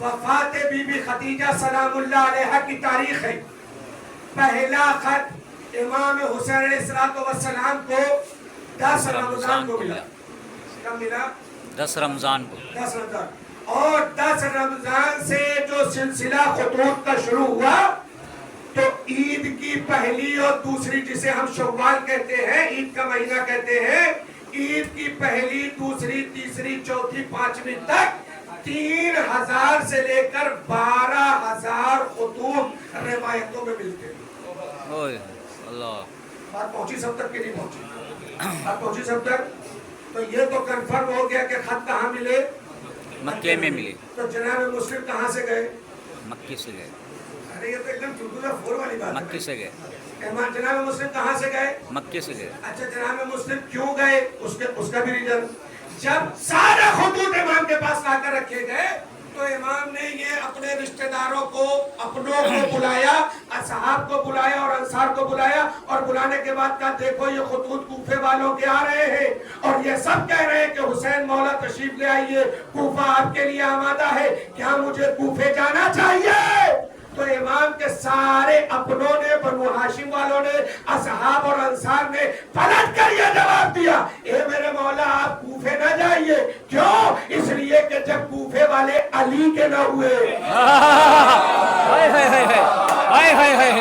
वफात बीबी खदीजा सलामुल्लाह अलैहा की तारीख है। पहला खत इमाम हुसैन अलैहिस्सलाम को 10 रमजान को मिला। कब मिला? 10 रमजान को। 10 रमजान। और 10 रमजान से जो सिलसिला खुतूत का शुरू हुआ, तो ईद की पहली और दूसरी, जिसे हम शव्वाल कहते हैं, ईद का महीना कहते हैं, ईद की पहली, दूसरी, तीसरी, चौथी, 5वीं तक 3000 से लेकर 12000 खुतूत रिवायतों में मिलते हैं। ओए अल्लाह, बात पहुंची सब तक कि नहीं पहुंची? बात पहुंची सब तक? तो ये तो कंफर्म हो गया कि खत कहाँ मिले? मक्के में मिले। तो जनाब मुस्लिम कहाँ से गए? मक्के से गए। अरे ये तो एकदम चुटकुला फोर वाली बात है। मक्के से गए। जनाब मुस्लिम कहाँ से गए? मक्के से गए। अच्छा, जनाब मुस्लिम क्यों गए? उसका भी रीजन, जब सारे खुतूत इमाम के पास लाकर रखे गए तो इमाम ने ये अपने रिश्तेदारों को, अपनों को बुलाया, असहाब को बुलाया और अंसार को बुलाया, और बुलाने के बाद कहा, देखो ये खुतूत कूफे वालों के आ रहे हैं और ये सब कह रहे हैं कि हुसैन मौला तशरीफ ले आइए, कूफा आपके लिए आमादा है, क्या मुझे कूफे जाना चाहिए? तो इमाम के सारे अपनों ने, बनु हाशिम वालों ने, असहाब और अंसार ने पलट कर यह जवाब दिया, ए मेरे मौला आप कूफे न जाइए। क्यों? इसलिए कि जब कूफे वाले अली के न हुए।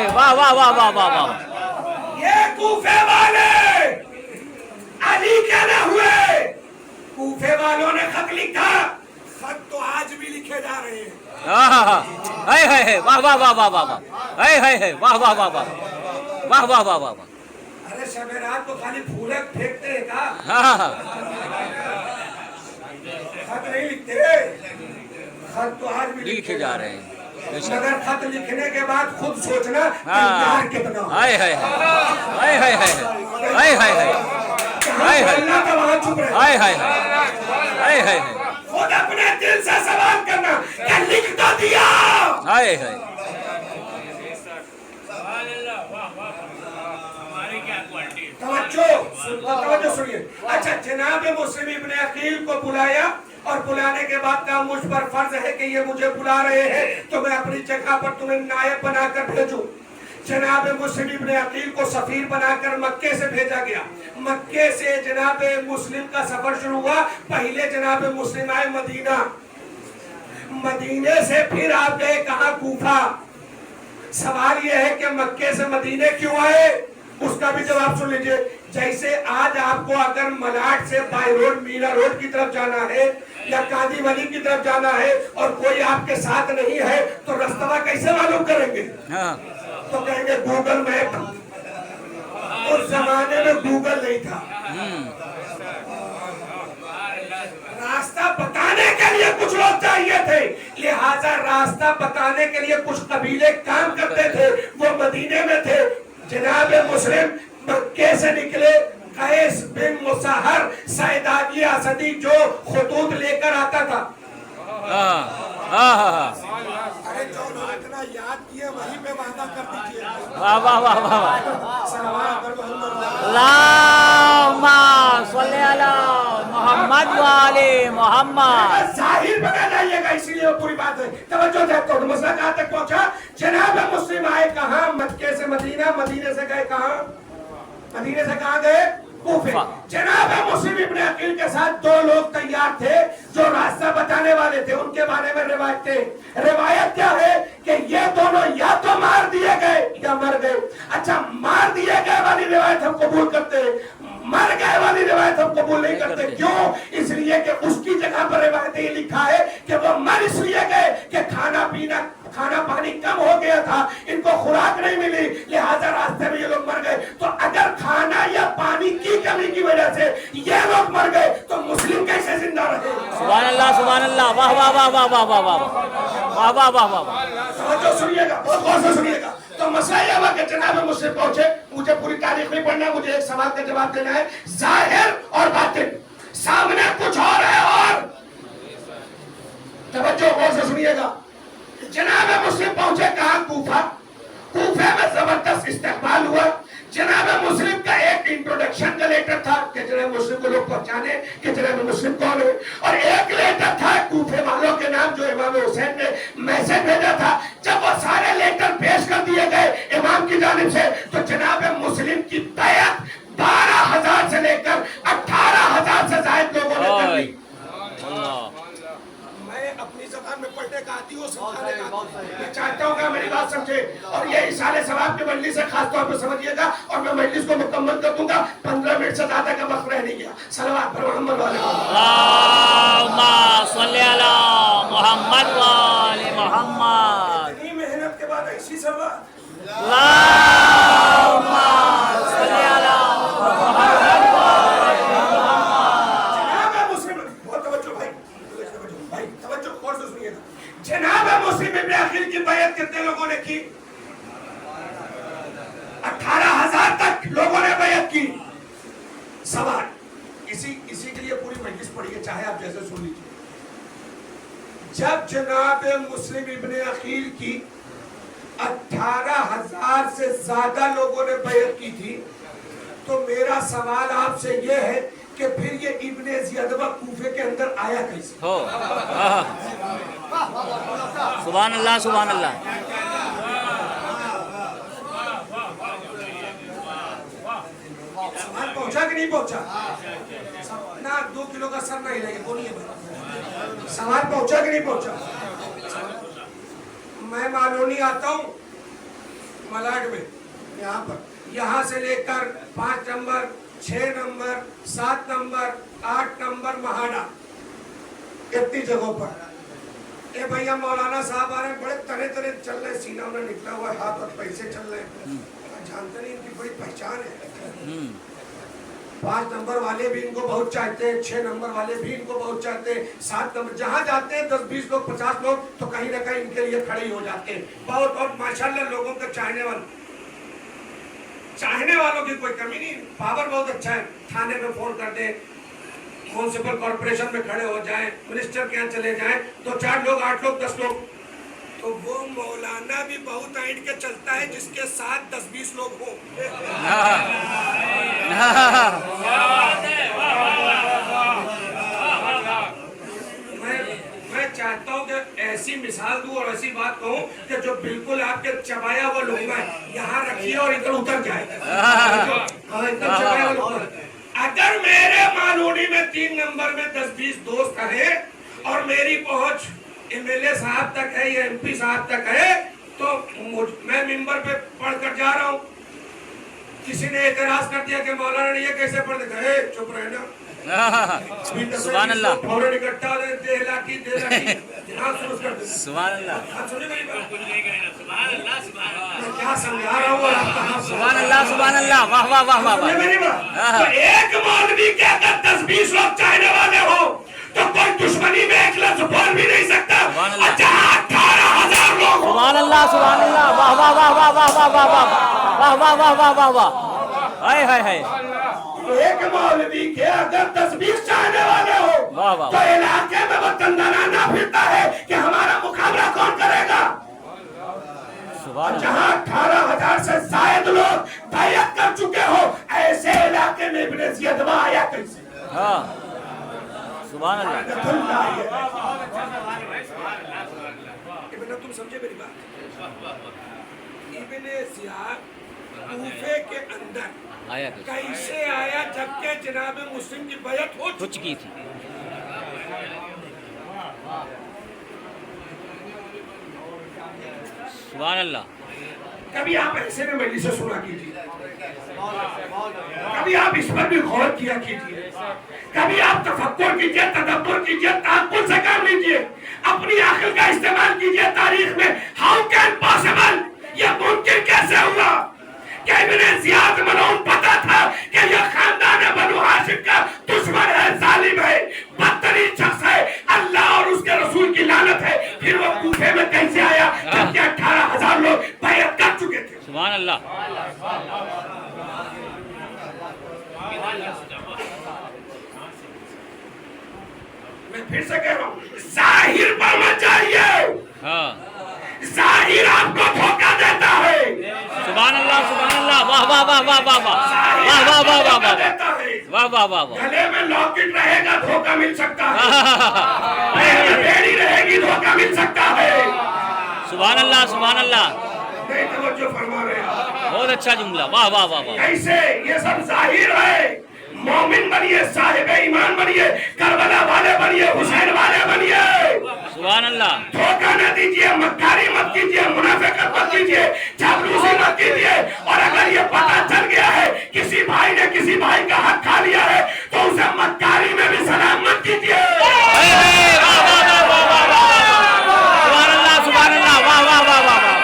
वाह वाह वाह वाह वाह वाह। ये कूफे वाले अली के न हुए। कूफे वालों ने खत लिखा, खत तो आज भी लिखे जा रहे हैं। वाह वाह वाह वाह वाह वाह वाह वाह वाह वाह वाह वाह वाह। अरे शबेरात को खाली फूल फेंकते हैं का? खत नहीं लिखते, खत तो आज भी लिखे जा रहे हैं। मगर खत लिखने के बाद खुद सोचना यार कितना हाय हाय हाय हाय हाय हाय हाय अल्लाह का वहां चुप रहे। हाय हाय हाय हाय खुद अपने दिल से सवाल करना, क्या लिख तो दिया? हाय हाय। तवज्जो सुनिए। अच्छा, जनाब मुस्लिम इब्ने अकील को बुलाया और बुलाने के बाद कहा, मुझ पर फर्ज है कि ये मुझे बुला रहे हैं तो मैं अपनी जगह पर तुम्हें नायब बनाकर भेजूं। जनाब मुस्लिम इब्ने अकील को सफीर बनाकर मक्के से भेजा गया। मक्के से जनाब मुस्लिम का सफर शुरू हुआ। पहले जनाब मुस्लिम आए मदीना, मदीने से फिर आप गए कहाँ? कूफा। सवाल यह है कि मक्के से मदीने क्यों आए? उसका भी जवाब सुन लीजिए। जैसे आज आपको अगर मलाड से बाई रोड मीना रोड की तरफ जाना है या कादी वली की तरफ जाना है और कोई आपके साथ नहीं है तो रास्ता कैसे मालूम करेंगे? तो कहेंगे गूगल मैप। उस जमाने में गूगल नहीं था। रास्ता बताने के लिए कुछ लोग चाहिए थे, लिहाजा रास्ता बताने के लिए कुछ कबीले काम करते थे, वो मदीने में थे। जनाब मुस्लिम मक्के से निकले, कैस बिन मुसहर सैदादी असदी जो खुतूत लेकर आता था। अरे जो लोग इतना याद किए वहीं पे वादा कर दीजिए। वाह वाह वाह वाह। सल्लल्लाहु अलैहि वसल्लम। अल्लाहुम्मा सल्ली अला मोहम्मद वाले मोहम्मद। ज़ाहिर बना जाइएगा, इसलिए वो पूरी बात है। तवज्जो है तो मसला कहाँ तक पहुंचा? जनाब मुस्लिम आए कहाँ? मक्के से मदीना, मदीने से गए कहाँ? मदीने से कहाँ गए? कूफे। जनाब मुस्लिम इब्ने अकील के साथ दो लोग तैयार थे जो रास्ता बताने वाले थे। उनके बारे में रिवायत थे। रिवायत क्या है कि ये दोनों या तो मार दिए गए या मर गए। अच्छा, मार दिए गए वाली रिवायत हम कबूल करते हैं, मर गए वाली रिवायत हम कबूल नहीं करते। क्यों? इसलिए कि उसकी जगह पर रिवायत ये लिखा है कि वो मर इसलिए गए कि खाना पानी कम हो गया था, इनको खुराक नहीं मिली, लिहाजा रास्ते में ये लोग मर गए। तो अगर खाना या पानी की कमी की वजह से ये लोग मर गए तो मुस्लिम कैसे जिंदा रहे? सुभान अल्लाह, वाह वाह वाह वाह वाह वाह वाह वाह वाह वाह वाह। समझो, सुनिएगा, बहुत गौर से सुनिएगा। तो मसला यह हुआ कि जनाब मुस्लिम पहुंचे। मुझे पूरी तारीख नहीं पढ़ना, मुझे एक सवाल का जवाब देना है। जाहिर और बातिन सामने कुछ और है। और तवज्जो गौर से सुनिएगा। जनाब मुस्लिम पहुंचे कहाँ? कूफा। कूफे में जबरदस्त इस्तेमाल हुआ। जनाब मुस्लिम का एक इंट्रोडक्शन का लेटर था कि जनाब मुस्लिम को लोग पहचाने कि जनाब मुस्लिम कौन है, और एक लेटर था कूफे वालों के नाम जो इमाम हुसैन ने मैसेज भेजा था। जब वो सारे लेटर पेश कर दिए गए इमाम की जानिब से, तो जनाब मुस्लिम की बैत 12,000 से लेकर 18,000 से ज्यादा लोगों ने कर ली। मैं अपनी ज़बान में पढ़ने का आती हूँ, समझाने का मैं चाहता हूँ कि मेरी बात समझे, और ये इशारे सवाब की मजलिस से खास तौर पर समझिएगा। और मैं मजलिस को मुकम्मल कर दूंगा, 15 मिनट से ज्यादा का वक्त रह नहीं गया। सलवात पर मोहम्मद वाले मोहम्मद वाले मोहम्मद। इतनी मेहनत के बाद ऐसी सलवात। जनाब मुस्लिम इब्ने अकील की बैत कितने लोगों ने की? 18,000 तक लोगों ने बैत की। सवाल इसी के लिए पूरी मजलिस पढ़ी है, चाहे आप जैसे सुन लीजिए। जब जनाब मुस्लिम इब्ने अकील की 18,000 से ज्यादा लोगों ने बैत की थी, तो मेरा सवाल आपसे यह है कि फिर ये इब्ने ज़ियादवा कूफे के अंदर आया कैसे? हो सुभान अल्लाह, सुभान अल्लाह। सवाल पहुंचा कि नहीं पहुंचा? ना 2 किलो का सर नहीं लगे, बोलिए सवाल पहुंचा कि नहीं पहुंचा? मैं मालूनी आता हूँ मलाड में, यहाँ से लेकर 5 number, 6 number, 7 number, 8 number MHADA, इतनी जगहों पर ए भैया मौलाना साहब आ रहे हैं, बड़े तने तने चल रहे, सीना में निकला हुआ है, हाथ और पैसे चल रहे हैं। जानते नहीं, इनकी बड़ी पहचान है। 5 नंबर वाले भी इनको बहुत चाहते हैं, 6 नंबर वाले भी इनको बहुत चाहते हैं, 7 नंबर जहाँ जाते हैं 10-20 लोग, 50 लोग तो कहीं ना कहीं इनके लिए खड़े ही हो जाते हैं। बहुत, और माशाल्लाह लोगों का चाहने वालों की कोई कमी नहीं। पावर बहुत अच्छा है। थाने में फोन कर दे, म्युनिसिपल कॉर्पोरेशन में खड़े हो जाएं, मिनिस्टर के यहाँ चले जाएं, तो 4 लोग, 8 लोग, 10 लोग, तो वो मौलाना भी बहुत ऐंठ के चलता है जिसके साथ 10-20 लोग हों। मैं चाहता हूँ कि ऐसी मिसाल दूं और ऐसी बात कहूँ कि जो बिल्कुल आपके चबाया हुआ लुंगा यहाँ रखिए और इधर उतर जाए। अगर मेरे मालूनी में 3 नंबर में 10-20 दोस्त हैं और मेरी पहुंच एमएलए साहब तक है या एमपी साहब तक है, तो मैं मिंबर पे पढ़कर जा रहा हूँ, किसी ने एतराज कर दिया कि मौलाना ने ये कैसे पढ़ दिया, चुप रहना। सुभान अल्लाह, फौरन इकट्ठा सुभान अल्लाह, क्या समझा रहा हूँ? सुभान अल्लाह, सुभान अल्लाह, वाह वाह वाह वाह वाह। तो एक मौलवी के अगर 10-20 लोग चाहने वाले हो तो कोई दुश्मनी में एक लफ्ज बोल भी नहीं सकता। 18,000 लोग। सुभान अल्लाह, सुभान अल्लाह, वाह वाह वाह वाह वाह वाह वाह वाह वाह वाह वाह वाह वाह। हाय हाय हाय। एक मौलवी के अगर 10-20 चाहने वाले हो तो इलाके में वो तंदाना फिरता है कि हमारा मुकाबला कौन करेगा। जहाँ 18,000 से शायद लोग बैयत कर चुके हो, ऐसे इलाके में इब्ने ज़ियादवा आया कैसे? سبحان اللہ ابن تم سمجھے میری بات ابن زیاد کوفے کے اندر آیا کیسے آیا جبکہ جناب مسلم کی بیعت ہو کچھ کی تھی سبحان اللہ کبھی آپ ایسے میں مجلس سے سنا کیجیے کبھی آپ اس پر بھی غور کیا کیجیے کبھی آپ تفکر کیجیے تدبر کیجیے تعقل سے کام لیجیے اپنی عقل کا استعمال کیجیے تاریخ میں ہاؤ کین پاسبل یہ ممکن کیسے ہوا کہ ابن زیاد ملعون پتا تھا کہ یہ خاندان بنو ہاشم کا دشمن ہے ظالم ہے بدترین شخص ہے اللہ اور اس کے رسول کی لعنت ہے پھر وہ کوفے میں کیسے آیا جبکہ 18,000 لوگ بیعت کر چکے تھے سبحان اللہ میں پھر سے کہہ رہا ہوں ظاہر پر مت جائیے ہاں ظاہر آپ کو دھوکہ دیتا ہے سبحان اللہ واہ واہ واہ واہ واہ واہ واہ واہ واہ واہ واہ واہ واہ واہ واہ گلے میں لاکٹ رہے گا دھوکہ مل سکتا ہے پیر میں بیڑی رہے گی دھوکہ مل سکتا ہے سبحان اللہ نہیں توجہ فرما رہے ہیں بہت اچھا جملہ واہ واہ واہ واہ کیسے یہ سب ظاہر ہے مومن بنیے صاحب ایمان بنیے کربلا والے بنیے حسین والے بنیے سبحان اللہ دھوکہ نہ دیجیے مکاری مت کیجیے منافقت مت کیجیے چاپلوسی مت کیجیے اور اگر یہ پتہ چل گیا ہے کسی بھائی نے کسی بھائی کا حق کھا لیا ہے تو اسے مکاری میں بھی سلام مت کیجیے سبحان اللہ واہ واہ واہ واہ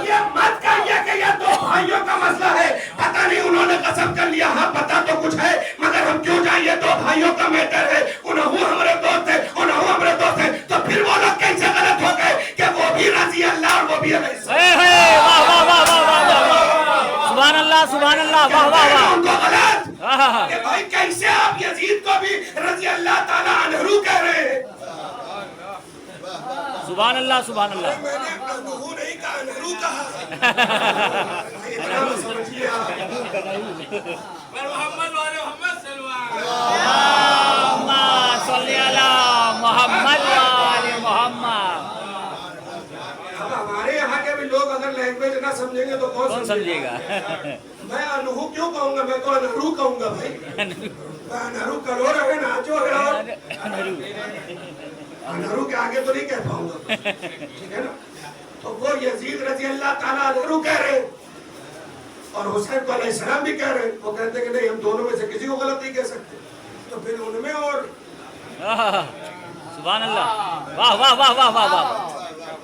یہ مت کہیے کہ یہ دو بھائیوں کا مسئلہ ہے پتہ نہیں انہوں نے قسم کر لیا ہاں پتہ تو کچھ ہے مگر ہم کیوں جائیں یہ دو بھائیوں کا میٹر ہے انہوں ہمارے دوست ہیں انہوں ہمارے دوست ہیں تو پھر وہ لوگ کیسے غلط ہو گئے کہ وہ بھی رضی اللہ اور وہ بھی علیہ سبحان اللہ واہ واہ واہ ان کو غلط کہ بھائی کیسے آپ یزید کو بھی رضی اللہ تعالیٰ عنہ کہہ رہے ہیں سبحان اللہ میں نے انہو نہیں کہا انہو کہا اتنا سمجھیے آپ محمد والے محمد صلی اللہ محمد والے محمد اب ہمارے یہاں کے بھی لوگ اگر لینگویج نہ سمجھیں گے تو کون سمجھے گا میں انہو کیوں کہوں گا میں تو انہرو کہوں گا بھائی میں انہرو کرو رہے ناچو انہرو کے آگے تو نہیں کہہ پاؤں گا ٹھیک ہے نا تو وہ یزید رضی اللہ تعالیٰ انہرو کہہ رہے اور حسین کو علیہ السلام بھی کہہ رہے وہ کہتے کہ نہیں ہم دونوں میں سے کسی کو غلط نہیں کہہ سکتے تو پھر ان میں اور سبحان اللہ واہ واہ واہ واہ واہ واہ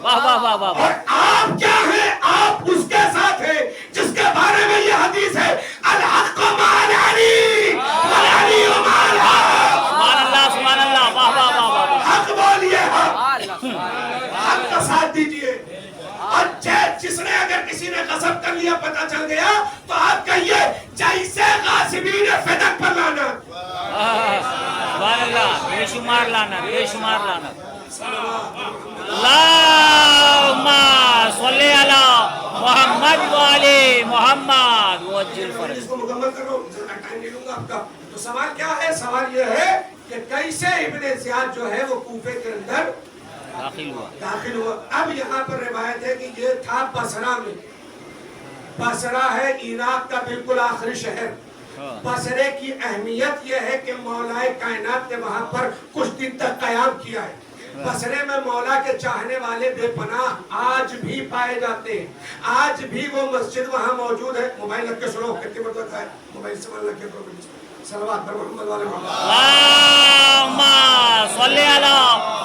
واہ واہ واہ واہ اور آپ کیا ہیں آپ اس کے ساتھ ہیں جس کے بارے میں یہ حدیث ہے الحق مع العلی والعلی مع الحق سبحان اللہ واہ واہ واہ واہ حق بولیے حق کا ساتھ دیجئے اور جس نے اگر کسی نے قسم کر لیا پتہ چل گیا تو آپ کہیے جیسے غاصبین فدق پر لانا سبحان اللہ بے شمار لانا اللہم صلی علی محمد والے محمد وجل فرض اس کو مکمل کر رہا ہوں ٹائم لے لوں گا آپ کا تو سوال کیا ہے سوال یہ ہے کہ کیسے ابن زیاد جو ہے وہ کوفے کے اندر داخل ہوا اب یہاں پر روایت ہے کہ یہ تھا بصرہ میں بصرہ ہے عراق کا بالکل آخری شہر بصرے کی اہمیت یہ ہے کہ مولا کائنات نے وہاں پر کچھ دن تک قیام کیا ہے بصرے میں مولا کے چاہنے والے بے پناہ آج بھی پائے جاتے ہیں آج بھی وہ مسجد وہاں موجود ہے موبائل رکھ کے سنو کتنی مرتبہ ہے موبائل سے رکھ کے صلوات پر محمد والے اللہم صلی علی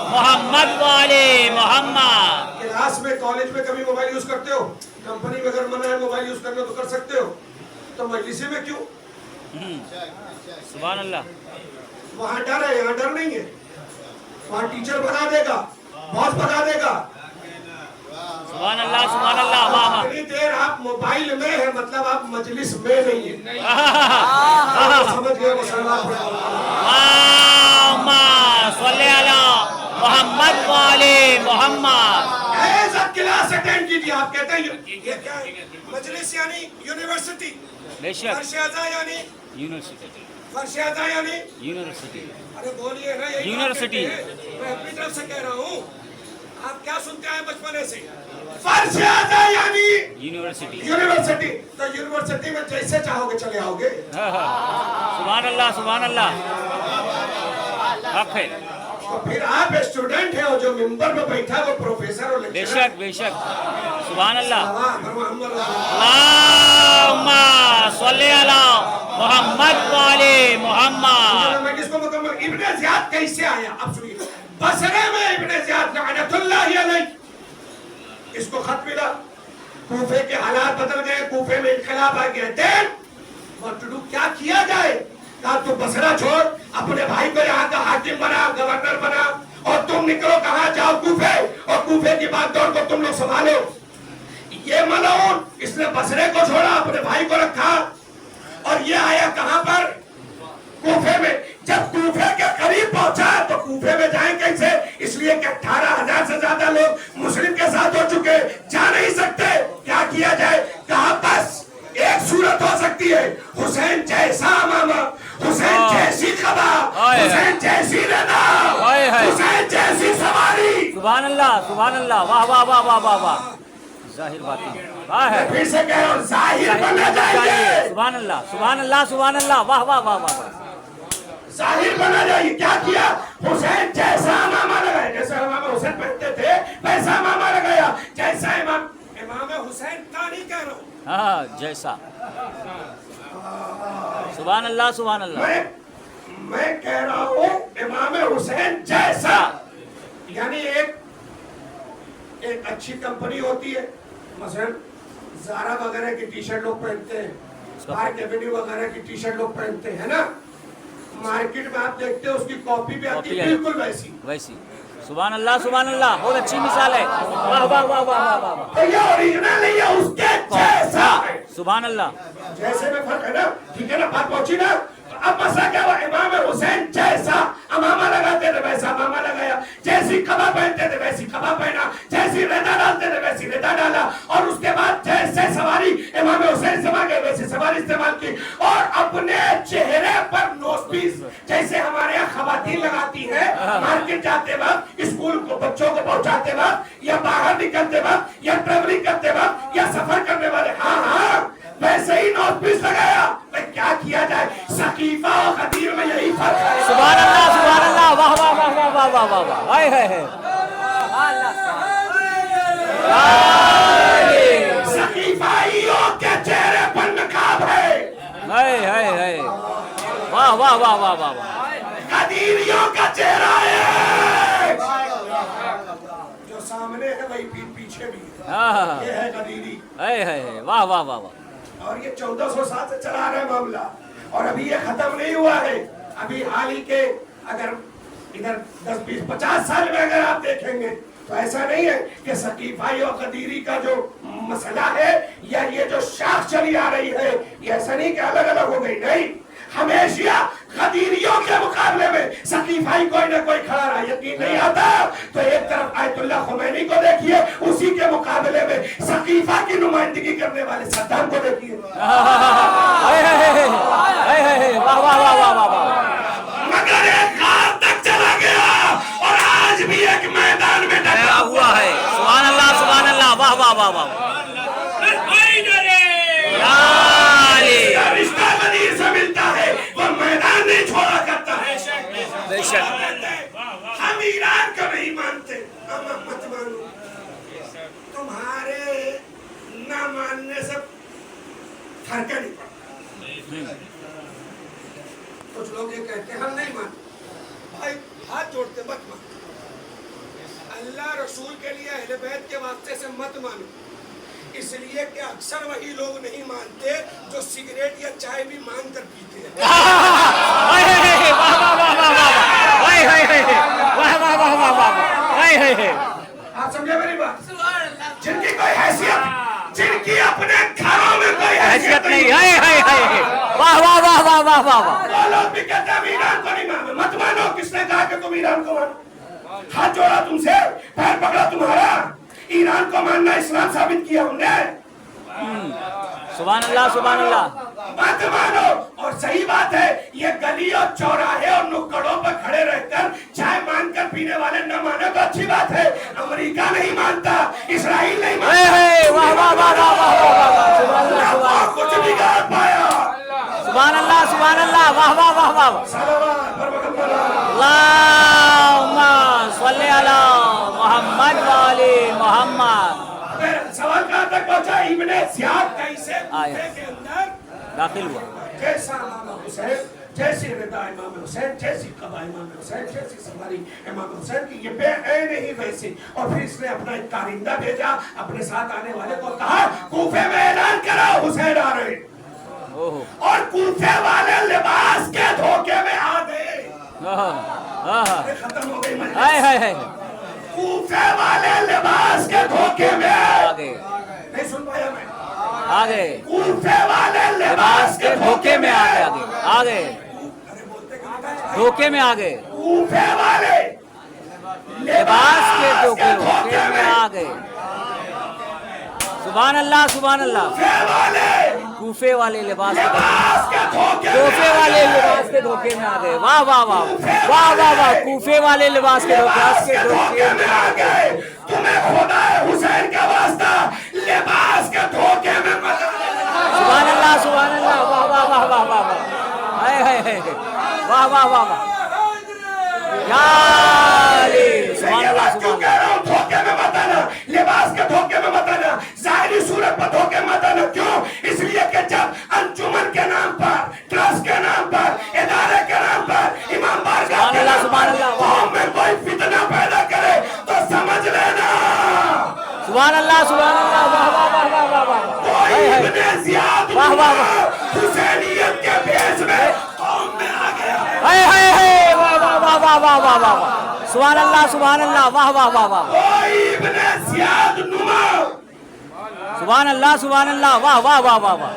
محمد والے محمد کلاس میں کالج میں کبھی موبائل یوز کرتے ہو کمپنی میں اگر منع ہے موبائل یوز کرنا تو کر سکتے ہو تو مجلسی میں کیوں سبحان اللہ وہاں ڈر ہے یہاں ڈر نہیں ہے وہاں ٹیچر بنا دے گا باس بنا دے گا सुभान अल्लाह वाह वाह इतनी देर आप मोबाइल में है, मतलब आप मजलिस में नहीं है। समझ गए मुसलमान? अल्लाहुम्मा सल्ली अला मोहम्मद व आले मोहम्मद। सब क्लास अटेंड कीजिए। आप कहते हैं ये क्या है? मजलिस यानी यूनिवर्सिटी, बेशक फर्श-ए-आज़ा यानी यूनिवर्सिटी, फर्श-ए-आज़ा यानी यूनिवर्सिटी, अरे बोलिए ना, यही यूनिवर्सिटी। मैं अपनी तरफ से कह रहा हूँ। आप क्या सुनते हैं बचपने से? फर्श-ए-आज़ा यानी यूनिवर्सिटी। यूनिवर्सिटी। तो यूनिवर्सिटी में जैसे चाहोगे चले आओगे। सुभान अल्लाह हक है। तो फिर आप स्टूडेंट है और जो मिंबर पे बैठा है वो प्रोफेसर और लेक्चरर। बेशक बेशक सुभान अल्लाह। मोहम्मद अल्लाहुम्मा सल्ली अला मोहम्मद व आले मोहम्मद। मैं किसको मुकम्मल इब्ने ज़ियाद कैसे आया? अब सुनिए। बसरे में इब्ने ज़ियाद लअनतुल्लाहि अलैह, इसको खत मिला। कूफे के हालात बदल गए, कूफे में इनकलाब आ गया। देन व्हाट टू डू, क्या किया जाए? कहा तू बसरा छोड़, अपने भाई को यहाँ का हाकिम बना, गवर्नर बना, और तुम निकलो कहाँ जाओ? कूफे। और कूफे की बात दौड़ को तुम लोग संभालो। ये मलऊन इसने बसरे को छोड़ा, अपने भाई को रखा, और ये आया कहाँ पर? कूफे में। जब कूफे के करीब पहुंचा तो कूफे में जाए कैसे? इसलिए कि 18,000 से ज्यादा लोग मुस्लिम के साथ हो चुके, जा नहीं सकते। क्या किया जाए? कहा बस एक सूरत हो सकती है, हुसैन जैसा इमामा, हुसैन जैसी खबा, हुसैन जैसी रदा, हुसैन जैसी सवारी। सुभान अल्लाह वाह वाह वाह वाह वाह वाह। जाहिर बातें वाह है। फिर से कह रहा हूं, जाहिर बनना चाहिए। सुभान अल्लाह वाह वाह वाह वाह। जाहिर बना जाइए। क्या किया? हुसैन जैसा इमामा लगाया, जैसा इमाम हुसैन पहनते थे वैसा इमामा लगाया। जैसा इमाम हुसैन का नहीं कह रहा हूं, हाँ जैसा। सुभान अल्लाह। मैं कह रहा हूँ इमाम हुसैन जैसा, यानी एक अच्छी कंपनी होती है, मसलन ज़ारा वगैरह की टी शर्ट लोग पहनते हैं, पार्क एवेन्यू वगैरह की टी शर्ट लोग पहनते हैं ना, मार्केट में आप देखते हो उसकी कॉपी भी आती है बिल्कुल वैसी। सुभान अल्लाह बहुत अच्छी मिसाल है। वाह वाह वाह वाह वाह वाह। तो ये ओरिजिनल नहीं है, उसके जैसा है। सुभान अल्लाह। जैसे में फर्क है ना, ठीक है ना? बात पहुंची ना? अब मसला क्या हुआ? इमाम हुसैन जैसा अमामा लगाते थे वैसा अमामा लगाया, जैसी कबा पहनते थे वैसी कबा पहना, जैसी रेदा डालते थे वैसी रेदा डाला, और उसके बाद जैसे सवारी इमाम हुसैन इस्तेमाल की वैसी सवारी इस्तेमाल की, और अपने चेहरे पर नोजपीस जैसे हमारे यहाँ खवातीन लगाती है मार्केट जाते वक्त, स्कूल को बच्चों को पहुंचाते वक्त, या बाहर निकलते वक्त, या ट्रेवलिंग करते वक्त, या सफर करने वाले, हाँ वैसे ही नोजपीस लगाया। क्या किया जाए? सकीफा और खदीर में यही फर्क है। सुभान अल्लाह वाह वाह वाह वाह वाह वाह वाह वाह। हाय हाय हाय। सकीफाइयों के चेहरे पर नकाब है। हाय हाय हाय। वाह वाह वाह वाह वाह वाह। खदीरियों का चेहरा है, जो सामने है वही पीछे भी है। ये है खदीरी। हाय हाय वाह वाह वाह वाह। और ये 1400 साल से चला रहा है मामला, और अभी ये खत्म नहीं हुआ है। अभी हाल ही के अगर इधर 10, 20, 50 साल में अगर आप देखेंगे तो ऐसा नहीं है कि सकीफाई और कदीरी का जो मसला है या ये जो शाख चली आ रही है, ये ऐसा नहीं कि अलग अलग हो गई, नहीं। हमेशा खदीरियों के मुकाबले में सकीफाई कोई ना कोई खड़ा रहा। यकीन नहीं आता तो एक तरफ आयतुल्लाह खुमैनी को देखिए, उसी के मुकाबले में सकीफा की नुमाइंदगी करने वाले सद्दाम को देखिए। वाह वाह वाह वाह वाह। मगर एक कार तक चला गया और आज भी एक मैदान में डटा हुआ है। सुभान अल्लाह वाह वाह वाह वाह। रिश्ता गदीर से मिलता है, वो मैदान नहीं छोड़ा करता है। बेशक। हम ईरान को नहीं मानते, मत मानो। तुम्हारे ना मानने से फर्क नहीं पड़ता। कुछ लोग ये कहते हैं हम नहीं मानते, भाई हाथ जोड़ते मत मानो। अल्लाह रसूल के लिए अहले बैत के वास्ते से मत मानो, इसलिए कि अक्सर वही लोग नहीं मानते जो सिगरेट या चाय भी मांग कर पीते हैं। आप समझे मेरी बात? जिनकी जिनकी अपने घरों में कोई हैसियत नहीं। हाय हाय हाय, वाह वाह वाह वाह वाह वाह वाह। वो लोग भी कहते हैं ईरान को नहीं मानो। मत मानो, किसने कहा कि तुम ईरान को मानो? हाथ जोड़ा तुमसे, पैर पकड़ा तुम्हारा। ईरान को मानना इस्लाम साबित किया हमने। सुभान अल्लाह सुभान अल्लाह। मत मानो। और सही बात है, ये गली और चौराहे और नुक्कड़ों पर खड़े रहकर चाय मानकर पीने वाले न माने तो अच्छी बात है। अमेरिका नहीं मानता, इसराइल नहीं मानता। वाह वाह वाह वाह वाह वाह, कुछ बिगाड़ पाया। सुभान अल्लाह सुभान अल्लाह, वाह वाह वाह वाह। अल्लाहुम्मा सल्ली अला मोहम्मद व आले मोहम्मद। सवाल कहां तक पहुंचा? इब्ने ज़ियाद कैसे कूफे के अंदर दाखिल हुआ? जैसा इमाम हुसैन, जैसी रिदा इमाम हुसैन, जैसी कबा इमाम हुसैन, जैसी सवारी इमाम हुसैन की, ये बेऐन ही वैसी। और फिर इसने अपना एक कारिंदा भेजा, अपने साथ आने वाले को कहा कूफे में ऐलान करो हुसैन आ रहे। और कूफे वाले लिबास के धोखे में आ गए। खत्म हो गई मजलिस। कूफे वाले लिबास के धोखे में आ गए। नहीं सुन पाया मैं? आ गए। कूफे वाले लिबास के धोखे में आ गए। आ गए, धोखे में आ गए। कूफे वाले लिबास के धोखे में आ गए। सुभान अल्लाह सुभान अल्लाह। कूफे वाले लिबास के कूफे वाले लिबास के धोखे में आ गए। वाह वाह वाह वाह वाह वाह। कूफे वाले लिबास के धोखे में आ गए। तुम्हें खुदा हुसैन का वास्ता लिबास के धोखे में मत। सुभान अल्लाह सुभान अल्लाह, वाह वाह वाह वाह वाह वाह। हाय हाय हाय, वाह वाह वाह वाह। या अली, सुभान अल्लाह सुभान अल्लाह। धोखे में मत आना, लिबास के धोखे में मत आना, जाहिरी सूरत पर धोखे मत आना। क्यों? इसलिए कि जब अंजुमन के नाम पर, ट्रस्ट के नाम पर, इदारे के नाम पर, इमाम बारगाह के नाम पर कौम में कोई फितना पैदा करे तो समझ लेना। सुभान अल्लाह सुभान अल्लाह, वाह वाह वाह वाह वाह वाह। कोई इब्ने ज़ियाद वाह वाह वाह। हुसैनियत के भेष में कौम में आ गया। हाय हाय हाय, वाह वाह वाह वाह वाह वाह वाह वाह। सुभान अल्लाह सुभान अल्लाह, वाह वाह वाह वाह। कोई इब्ने ज़ियाद नुमा सुभान अल्लाह सुभान अल्लाह, वाह वाह वाह वाह वाह।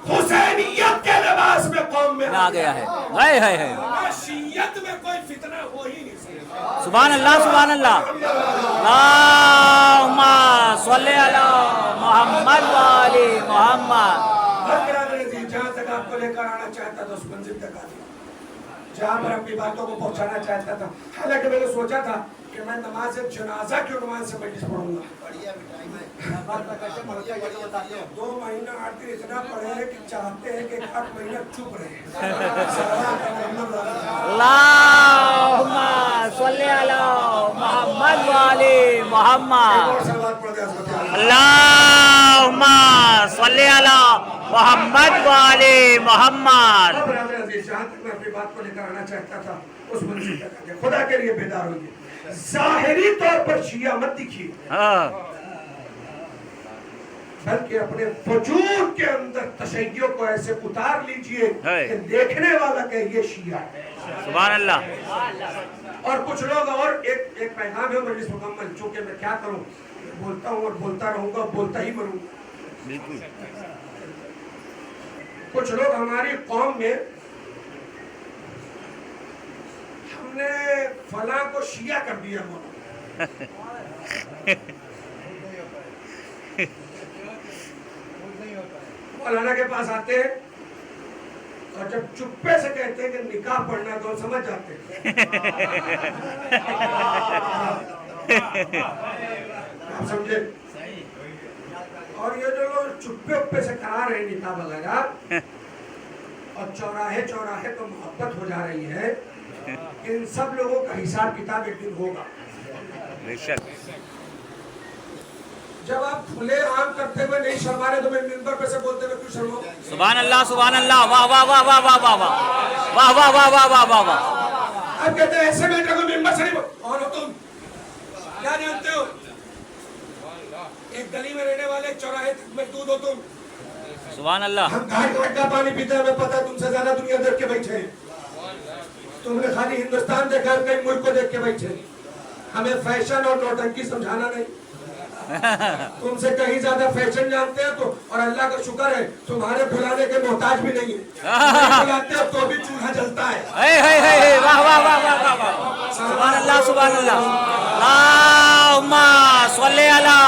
हुसैनियत के लिबास में कौम में आ गया है। हाय हाय हाय, शियत में कोई फितना हो ही नहीं सकता। सुभान अल्लाह सुभान अल्लाह। अल्लाहुम्मा सल्ली अला मोहम्मद व आले मोहम्मद। जहाँ तक आपको लेकर आना चाहता था उस मंजिल तक आ गया, जहाँ पर अपनी बातों को पहुँचाना चाहता था। हालांकि मैंने सोचा था कि मैं नमाज जनाजा के उन्वान से मजलिस पढ़ूंगा। 2 महीना 8 दिन इतना पढ़े हैं कि चाहते हैं कि 8 महीना चुप रहे। अल्लाहुम्मा सल्ली अला मोहम्मद व आले मोहम्मद। अल्लाहुम्मा सल्ली अला मोहम्मद व आले मोहम्मद। जहाँ तक मैं अपनी बात को लेकर आना चाहता था उस मंजिल तक आ गया। खुदा के लिए बेदार होइए। ज़ाहिरी तौर पर शिया मत दिखिए, बल्कि अपने वजूद के अंदर तशय्युओं को ऐसे उतार लीजिए कि देखने वाला कहे ये शिया है। सुभान अल्लाह। और कुछ लोग, और एक पैगाम है मजलिस मुकम्मल, चूंकि मैं क्या करूं, बोलता हूं और बोलता रहूंगा, बोलता ही मरूंगा। बिल्कुल। कुछ लोग हमारी कौम में, हमने फलां को शिया कर दिया, मौलाना के पास आते हैं और जब चुप्पे से कहते हैं कि निकाह पढ़ना तो समझ जाते हैं। आप समझे? और ये जो लोग चुप्पे उपे से करा रहे हैं निकाह वगैरह, और चौराहे चौराहे तो मोहब्बत हो जा रही है, इन सब लोगों का हिसाब किताब एक दिन होगा। जब आप खुले आम करते हुए नहीं शर्मा रहे तो मैं मिंबर पे से बोलते हुए क्यों शर्माऊं? सुभान अल्लाह सुभान अल्लाह, वाह वाह वाह वाह वाह वाह वाह वाह वाह वाह वाह वाह वाह। अब कहते हैं ऐसे बेटे को मिंबर से नहीं बोल। कौन हो तुम? क्या जानते हो? एक गली में रहने वाले चौराहे में दूध हो तुम। सुभान अल्लाह। हम घाट का पानी पीते हैं, हमें पता है तुमसे ज्यादा दुनिया देख के बैठे हैं। तुमने खाली हिंदुस्तान देखा, कई मुल्क को देख के बैठे। हमें फैशन और नौटंकी समझाना नहीं। तुमसे कहीं ज्यादा फैशन जानते हैं तो, और अल्लाह का शुक्र है तुम्हारे बुलाने के मोहताज भी नहीं है। नहीं बुलाते हो तो भी चूल्हा जलता है। वाह वाह वाह वाह वाह वाह, सुभान अल्लाह सुभान अल्लाह। अल्लाहुम्मा सल्ली अला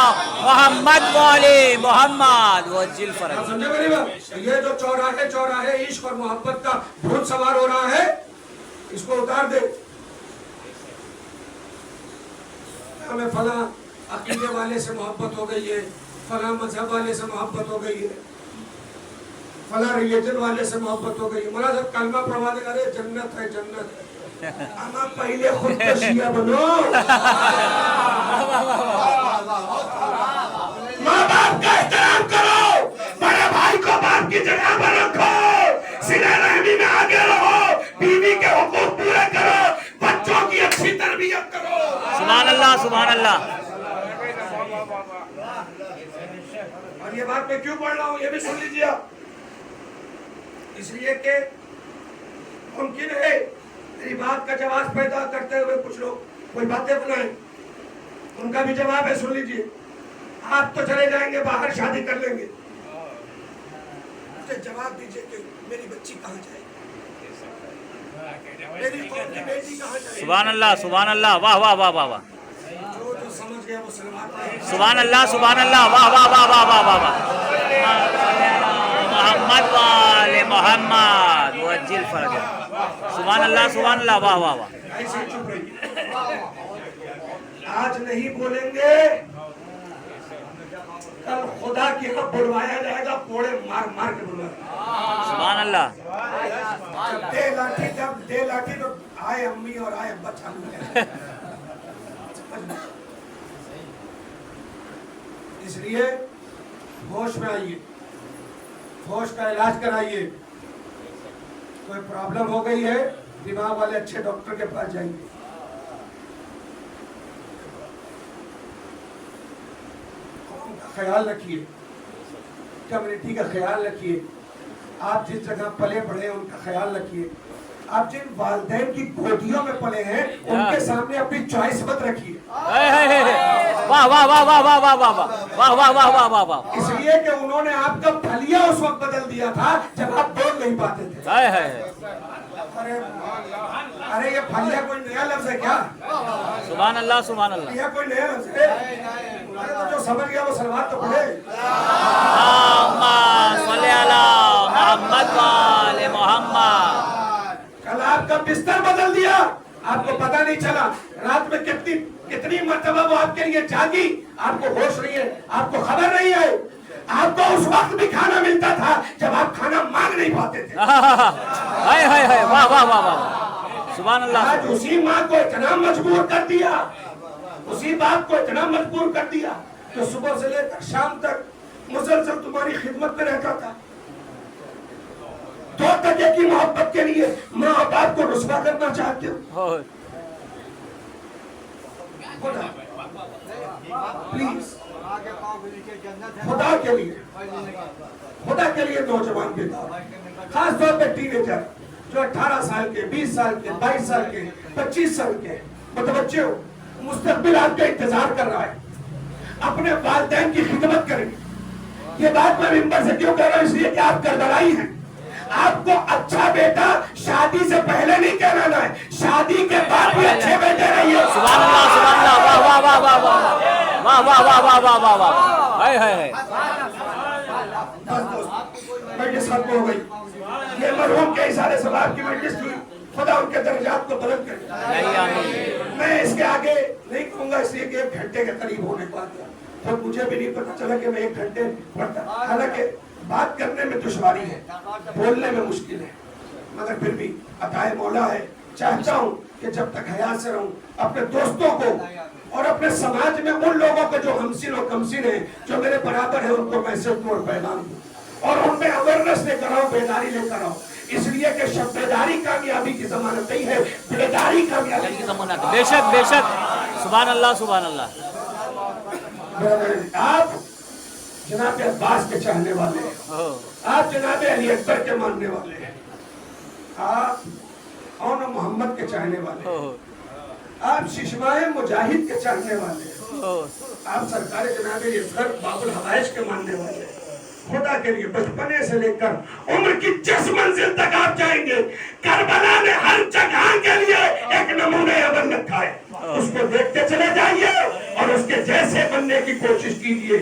मोहम्मद व आले मोहम्मद वज्जिल फरज। समझे मेरी बात? ये जो चौराहे चौराहे इश्क और मोहब्बत का भूत सवार हो रहा है, इसको उतार दे। हमें फला अकीदे वाले से मोहब्बत हो गई है, फला मजहब वाले से मोहब्बत हो गई है, फला रिलीजन वाले से मोहब्बत हो गई है। मौलाना साहब कलमा पढ़वा देगा, अरे जन्नत है जन्नत है। अमा पहले खुद तो शिया बनो। माँ बाप का एहतराम करो, बड़े भाई को बाप की जगह पर रखो, सिला रहमी में आगे रहो, बीवी के हुकूक पूरे करो, बच्चों की अच्छी तरबियत करो। सुभान अल्लाह सुभान अल्लाह। और ये बात मैं क्यों पढ़ रहा हूँ ये भी सुन लीजिए आप। इसलिए कि मुमकिन है मेरी बात का जवाब पैदा करते हुए कुछ लोग कोई बातें बनाए, उनका भी जवाब है, सुन लीजिए। आप तो चले जाएंगे बाहर, शादी कर लेंगे, तो जवाब दीजिए कि मेरी बच्ची कहाँ जाएगी, मेरी कौन की बेटी कहाँ जाएगी। सुभान अल्लाह सुभान अल्लाह। वाह वाह वाह वाह वाह। जो समझ गया वो सलवात पढ़े। सुभान अल्लाह सुभान अल्लाह। वाह वाह वाह वाह वाह वाह वाह। मोहम्मद व आले मोहम्मद वज्जिल फरज। सुभान अल्लाह सुभान अल्लाह। वाह वाह वाह। ऐसे चुप रहिए, आज नहीं बोलेंगे, कल खुदा की यहाँ बुलवाया जाएगा, कोड़े मार मार के बुलवाया। सुभान अल्लाह। जब दे लाठी तो आए अम्मी और आए अब्बा चालू है। इसलिए होश में आइए, होश का इलाज कराइए। कोई प्रॉब्लम हो गई है, दिमाग वाले अच्छे डॉक्टर के पास जाइए। कौम का ख्याल रखिए, कम्युनिटी का ख्याल रखिए, आप जिस जगह पले बढ़े उनका ख्याल रखिए। आप जिन वालिदैन की गोदियों में पले हैं उनके सामने अपनी चॉइस मत रखिए। वाह वाह वाह वाह वाह वाह वाह वाह वाह वाह वाह वाह वाह। इसलिए कि उन्होंने आपका फलिया उस वक्त बदल दिया था जब आप बोल नहीं पाते थे। अरे अरे ये फलिया कोई नया लफ्ज है क्या? सुभान अल्लाह सुभान अल्लाह। यह कोई नया लफ्ज है? अरे तो जो समझ गया वो सलवात तो पढ़े। अल्लाहुम्मा सल्ली अला मोहम्मद व आले मोहम्मद। कल आपका बिस्तर बदल दिया, आपको पता नहीं चला। रात में कितनी मर्तबा वो आपके लिए जागी, आपको होश नहीं है, आपको खबर नहीं है। आपको उस वक्त भी खाना मिलता था जब आप खाना मांग नहीं पाते थे। हाय हाय हाय। वाह वाह वाह वाह। सुभान अल्लाह। आज उसी माँ को इतना मजबूर कर दिया, उसी बाप को इतना मजबूर कर दिया कि सुबह से लेकर शाम तक मुसलसल तुम्हारी खिदमत में रहता था। 2 टके की मोहब्बत के लिए माँ और बाप को रुस्वा करना चाहते हो? प्लीज खुदा के लिए नौजवान बेटा, खास तौर पे टीनेजर जो 18 साल के, 20 साल के, 22 साल के, 25 साल के बच्चे हो, मुस्तकबिल आपका इंतजार कर रहा है। अपने वालिदैन की खिदमत करें। ये बात मैं मिंबर से क्यों कह रहा हूँ? इसलिए कि आप करबलाई हैं। आपको अच्छा बेटा शादी से पहले नहीं कहना है, शादी के बाद भी अच्छे बेटे रहिए। सुभान अल्लाह सुभान अल्लाह। वाह वाह वाह वाह वाह वाह वाह वाह वाह वाह वाह वाह। हाय हाय हाय। मजलिस खत्म हो गई। ये मरहूम के इशारे से आपकी मजलिस थी, खुदा उनके दर्जात को बुलंद करे। मैं इसके आगे नहीं कहूंगा, इसलिए कि 1 घंटे के करीब होने को आ गया, तो मुझे भी नहीं पता चला कि मैं 1 घंटे पढ़ता। हालांकि बात करने में दुश्वारी है, बोलने में मुश्किल है, मगर फिर भी अताए मौला है। चाहता हूँ कि जब तक हयात से रहूं, अपने दोस्तों को और अपने समाज में उन लोगों को जो हमसिन और कमसिन है, जो मेरे बराबर है, उनको मैसेज दूं और पैगाम दूं और उनमें अवेयरनेस लेकर आओ, बेदारी लेकर आओ। इसलिए कि बेदारी कामयाबी की जमानत नहीं है, बेदारी कामयाबी की जमानत है। बेशक बेशक। सुभान अल्लाह सुभान अल्लाह। आप जनाब अब्बास के चाहने वाले हैं, आप जनाब अली अकबर के मानने वाले हैं, आप और मोहम्मद के चाहने वाले हैं, آپ ششمائے مجاہد کے چاہنے والے ہیں، آپ سرکار جناب عزت باب الحوائج کے ماننے والے ہیں۔ خدا کے لیے بچپنے سے لے کر عمر کی جس منزل تک آپ جائیں گے، کربلا نے ہر جگہ کے لیے ایک نمونہ بن رکھا ہے، اس کو دیکھتے چلے جائیے اور اس کے جیسے بننے کی کوشش کیجیے۔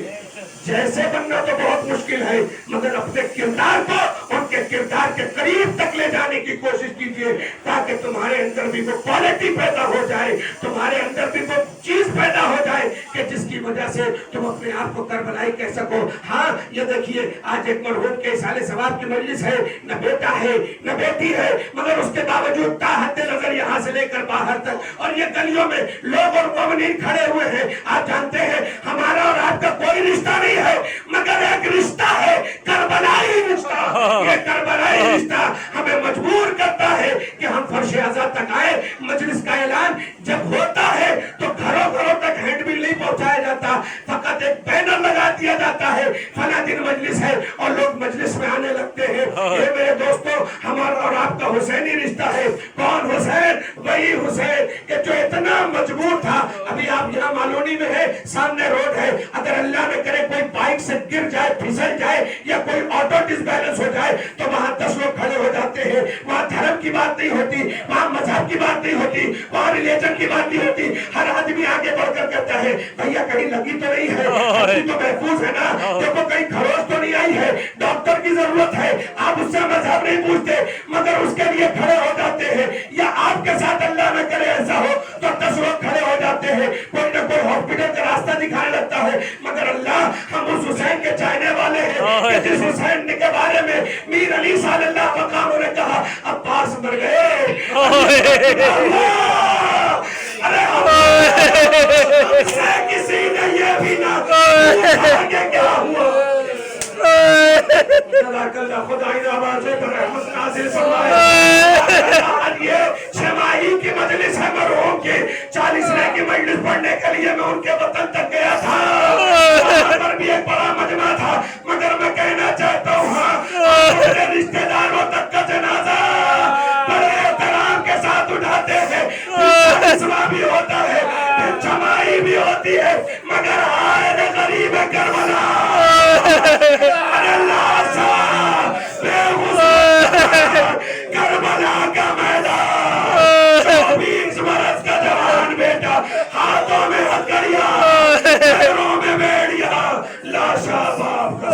جیسے بننا تو بہت مشکل ہے، مگر اپنے کردار کو ان کے کردار کے قریب تک لے جانے کی کوشش کیجیے، تاکہ تمہارے اندر بھی وہ کوالٹی پیدا ہو جائے، تمہارے اندر بھی وہ چیز پیدا ہو جائے کہ جس کی وجہ سے تم اپنے آپ کو کربلائی کہہ سکو۔ ہاں یہ دیکھیے، آج ایک مرحوم کے اصالِ ثواب کی مجلس ہے، نہ بیٹا ہے نہ بیٹی ہے، مگر اس کے باوجود تا حد نظر یہاں سے لے کر باہر تک، اور یہ گلیوں میں لوگ اور مومنین کھڑے ہوئے ہیں۔ آپ جانتے ہیں ہمارا اور آپ کا کوئی رشتہ نہیں ہے، مگر ایک رشتہ ہے، کربلائی رشتہ۔ یہ کربلائی رشتہ ہمیں مجبور کرتا ہے کہ ہم فرش عزا تک آئے۔ مجلس کا اعلان جب ہوتا ہے تو گھروں گھروں تک ہینڈ بل نہیں پہنچایا جاتا، فقط ایک بینر لگا دیا جاتا ہے، فلاں دن مجلس ہے، اور لوگ مجلس میں آنے لگتے ہیں۔ یہ میرے دوستو ہمارا اور آپ کا حسینی رشتہ ہے۔ کون حسین؟ وہی حسین کہ جو اتنا مجبور تھا۔ ابھی آپ یہاں مالونی میں ہے، سامنے روڈ ہے، اگر اللہ نہ کرے کوئی بائک سے گر جائے، پھسل جائے، یا کوئی آٹو ڈس بیلنس ہو جائے تو وہاں 10 لوگ کھڑے ہو جاتے ہیں۔ وہاں دھرم کی بات نہیں ہوتی، وہاں مذہب کی بات نہیں ہوتی، وہاں ریلیجن کی بات نہیں ہوتی۔ ہر آدمی آگے بڑھ کر کہتا ہے بھیا کہیں لگی تو نہیں ہے، کہیں تو محفوظ ہے نا، دیکھو کہیں خروش تو نہیں آئی ہے، ڈاکٹر کی ضرورت ہے۔ آپ اس سے مذہب نہیں پوچھتے، مگر اس کے لیے کھڑے ہو جاتے ہیں۔ یا آپ کے ساتھ اللہ نہ کرے ایسا ہو تو 10 لوگ کھڑے ہو جاتے ہیں، کوئی نہ کوئی ہاسپٹل کا راستہ دکھانے لگتا ہے۔ مگر اللہ، ہم اس حسین کے چاہنے والے ہیں کہ جس حسین کے بارے میں میر علی صلی اللہ مقام نے کہا عباس مر گئے، ارے ہم سے کسی نے یہ بھی نہ پوچھا کہ کیا ہوا۔ خدائی آوازیں پر رحمت نازل فرمائے۔ آج یہ شمائی کی مجلس ہے مرحوم کی، 40 کی مجلس پڑھنے کے لیے میں ان کے وطن تک گیا تھا، وہاں پر بھی ایک بڑا مجمع تھا، مگر میں کہنا چاہتا ہوں اپنے رشتہ داروں تک کا جنازہ بڑے احترام کے ساتھ اٹھاتے ہیں۔ اسلام بھی ہوتا ہے، جمائی بھی ہوتی ہے، مگر آئے غریب کربلا کربلا کا میدان، 24 برس کا جوان بیٹا، ہاتھوں میں ہتھکڑیاں، پیروں میں بیڑیاں، لاشا باپ کا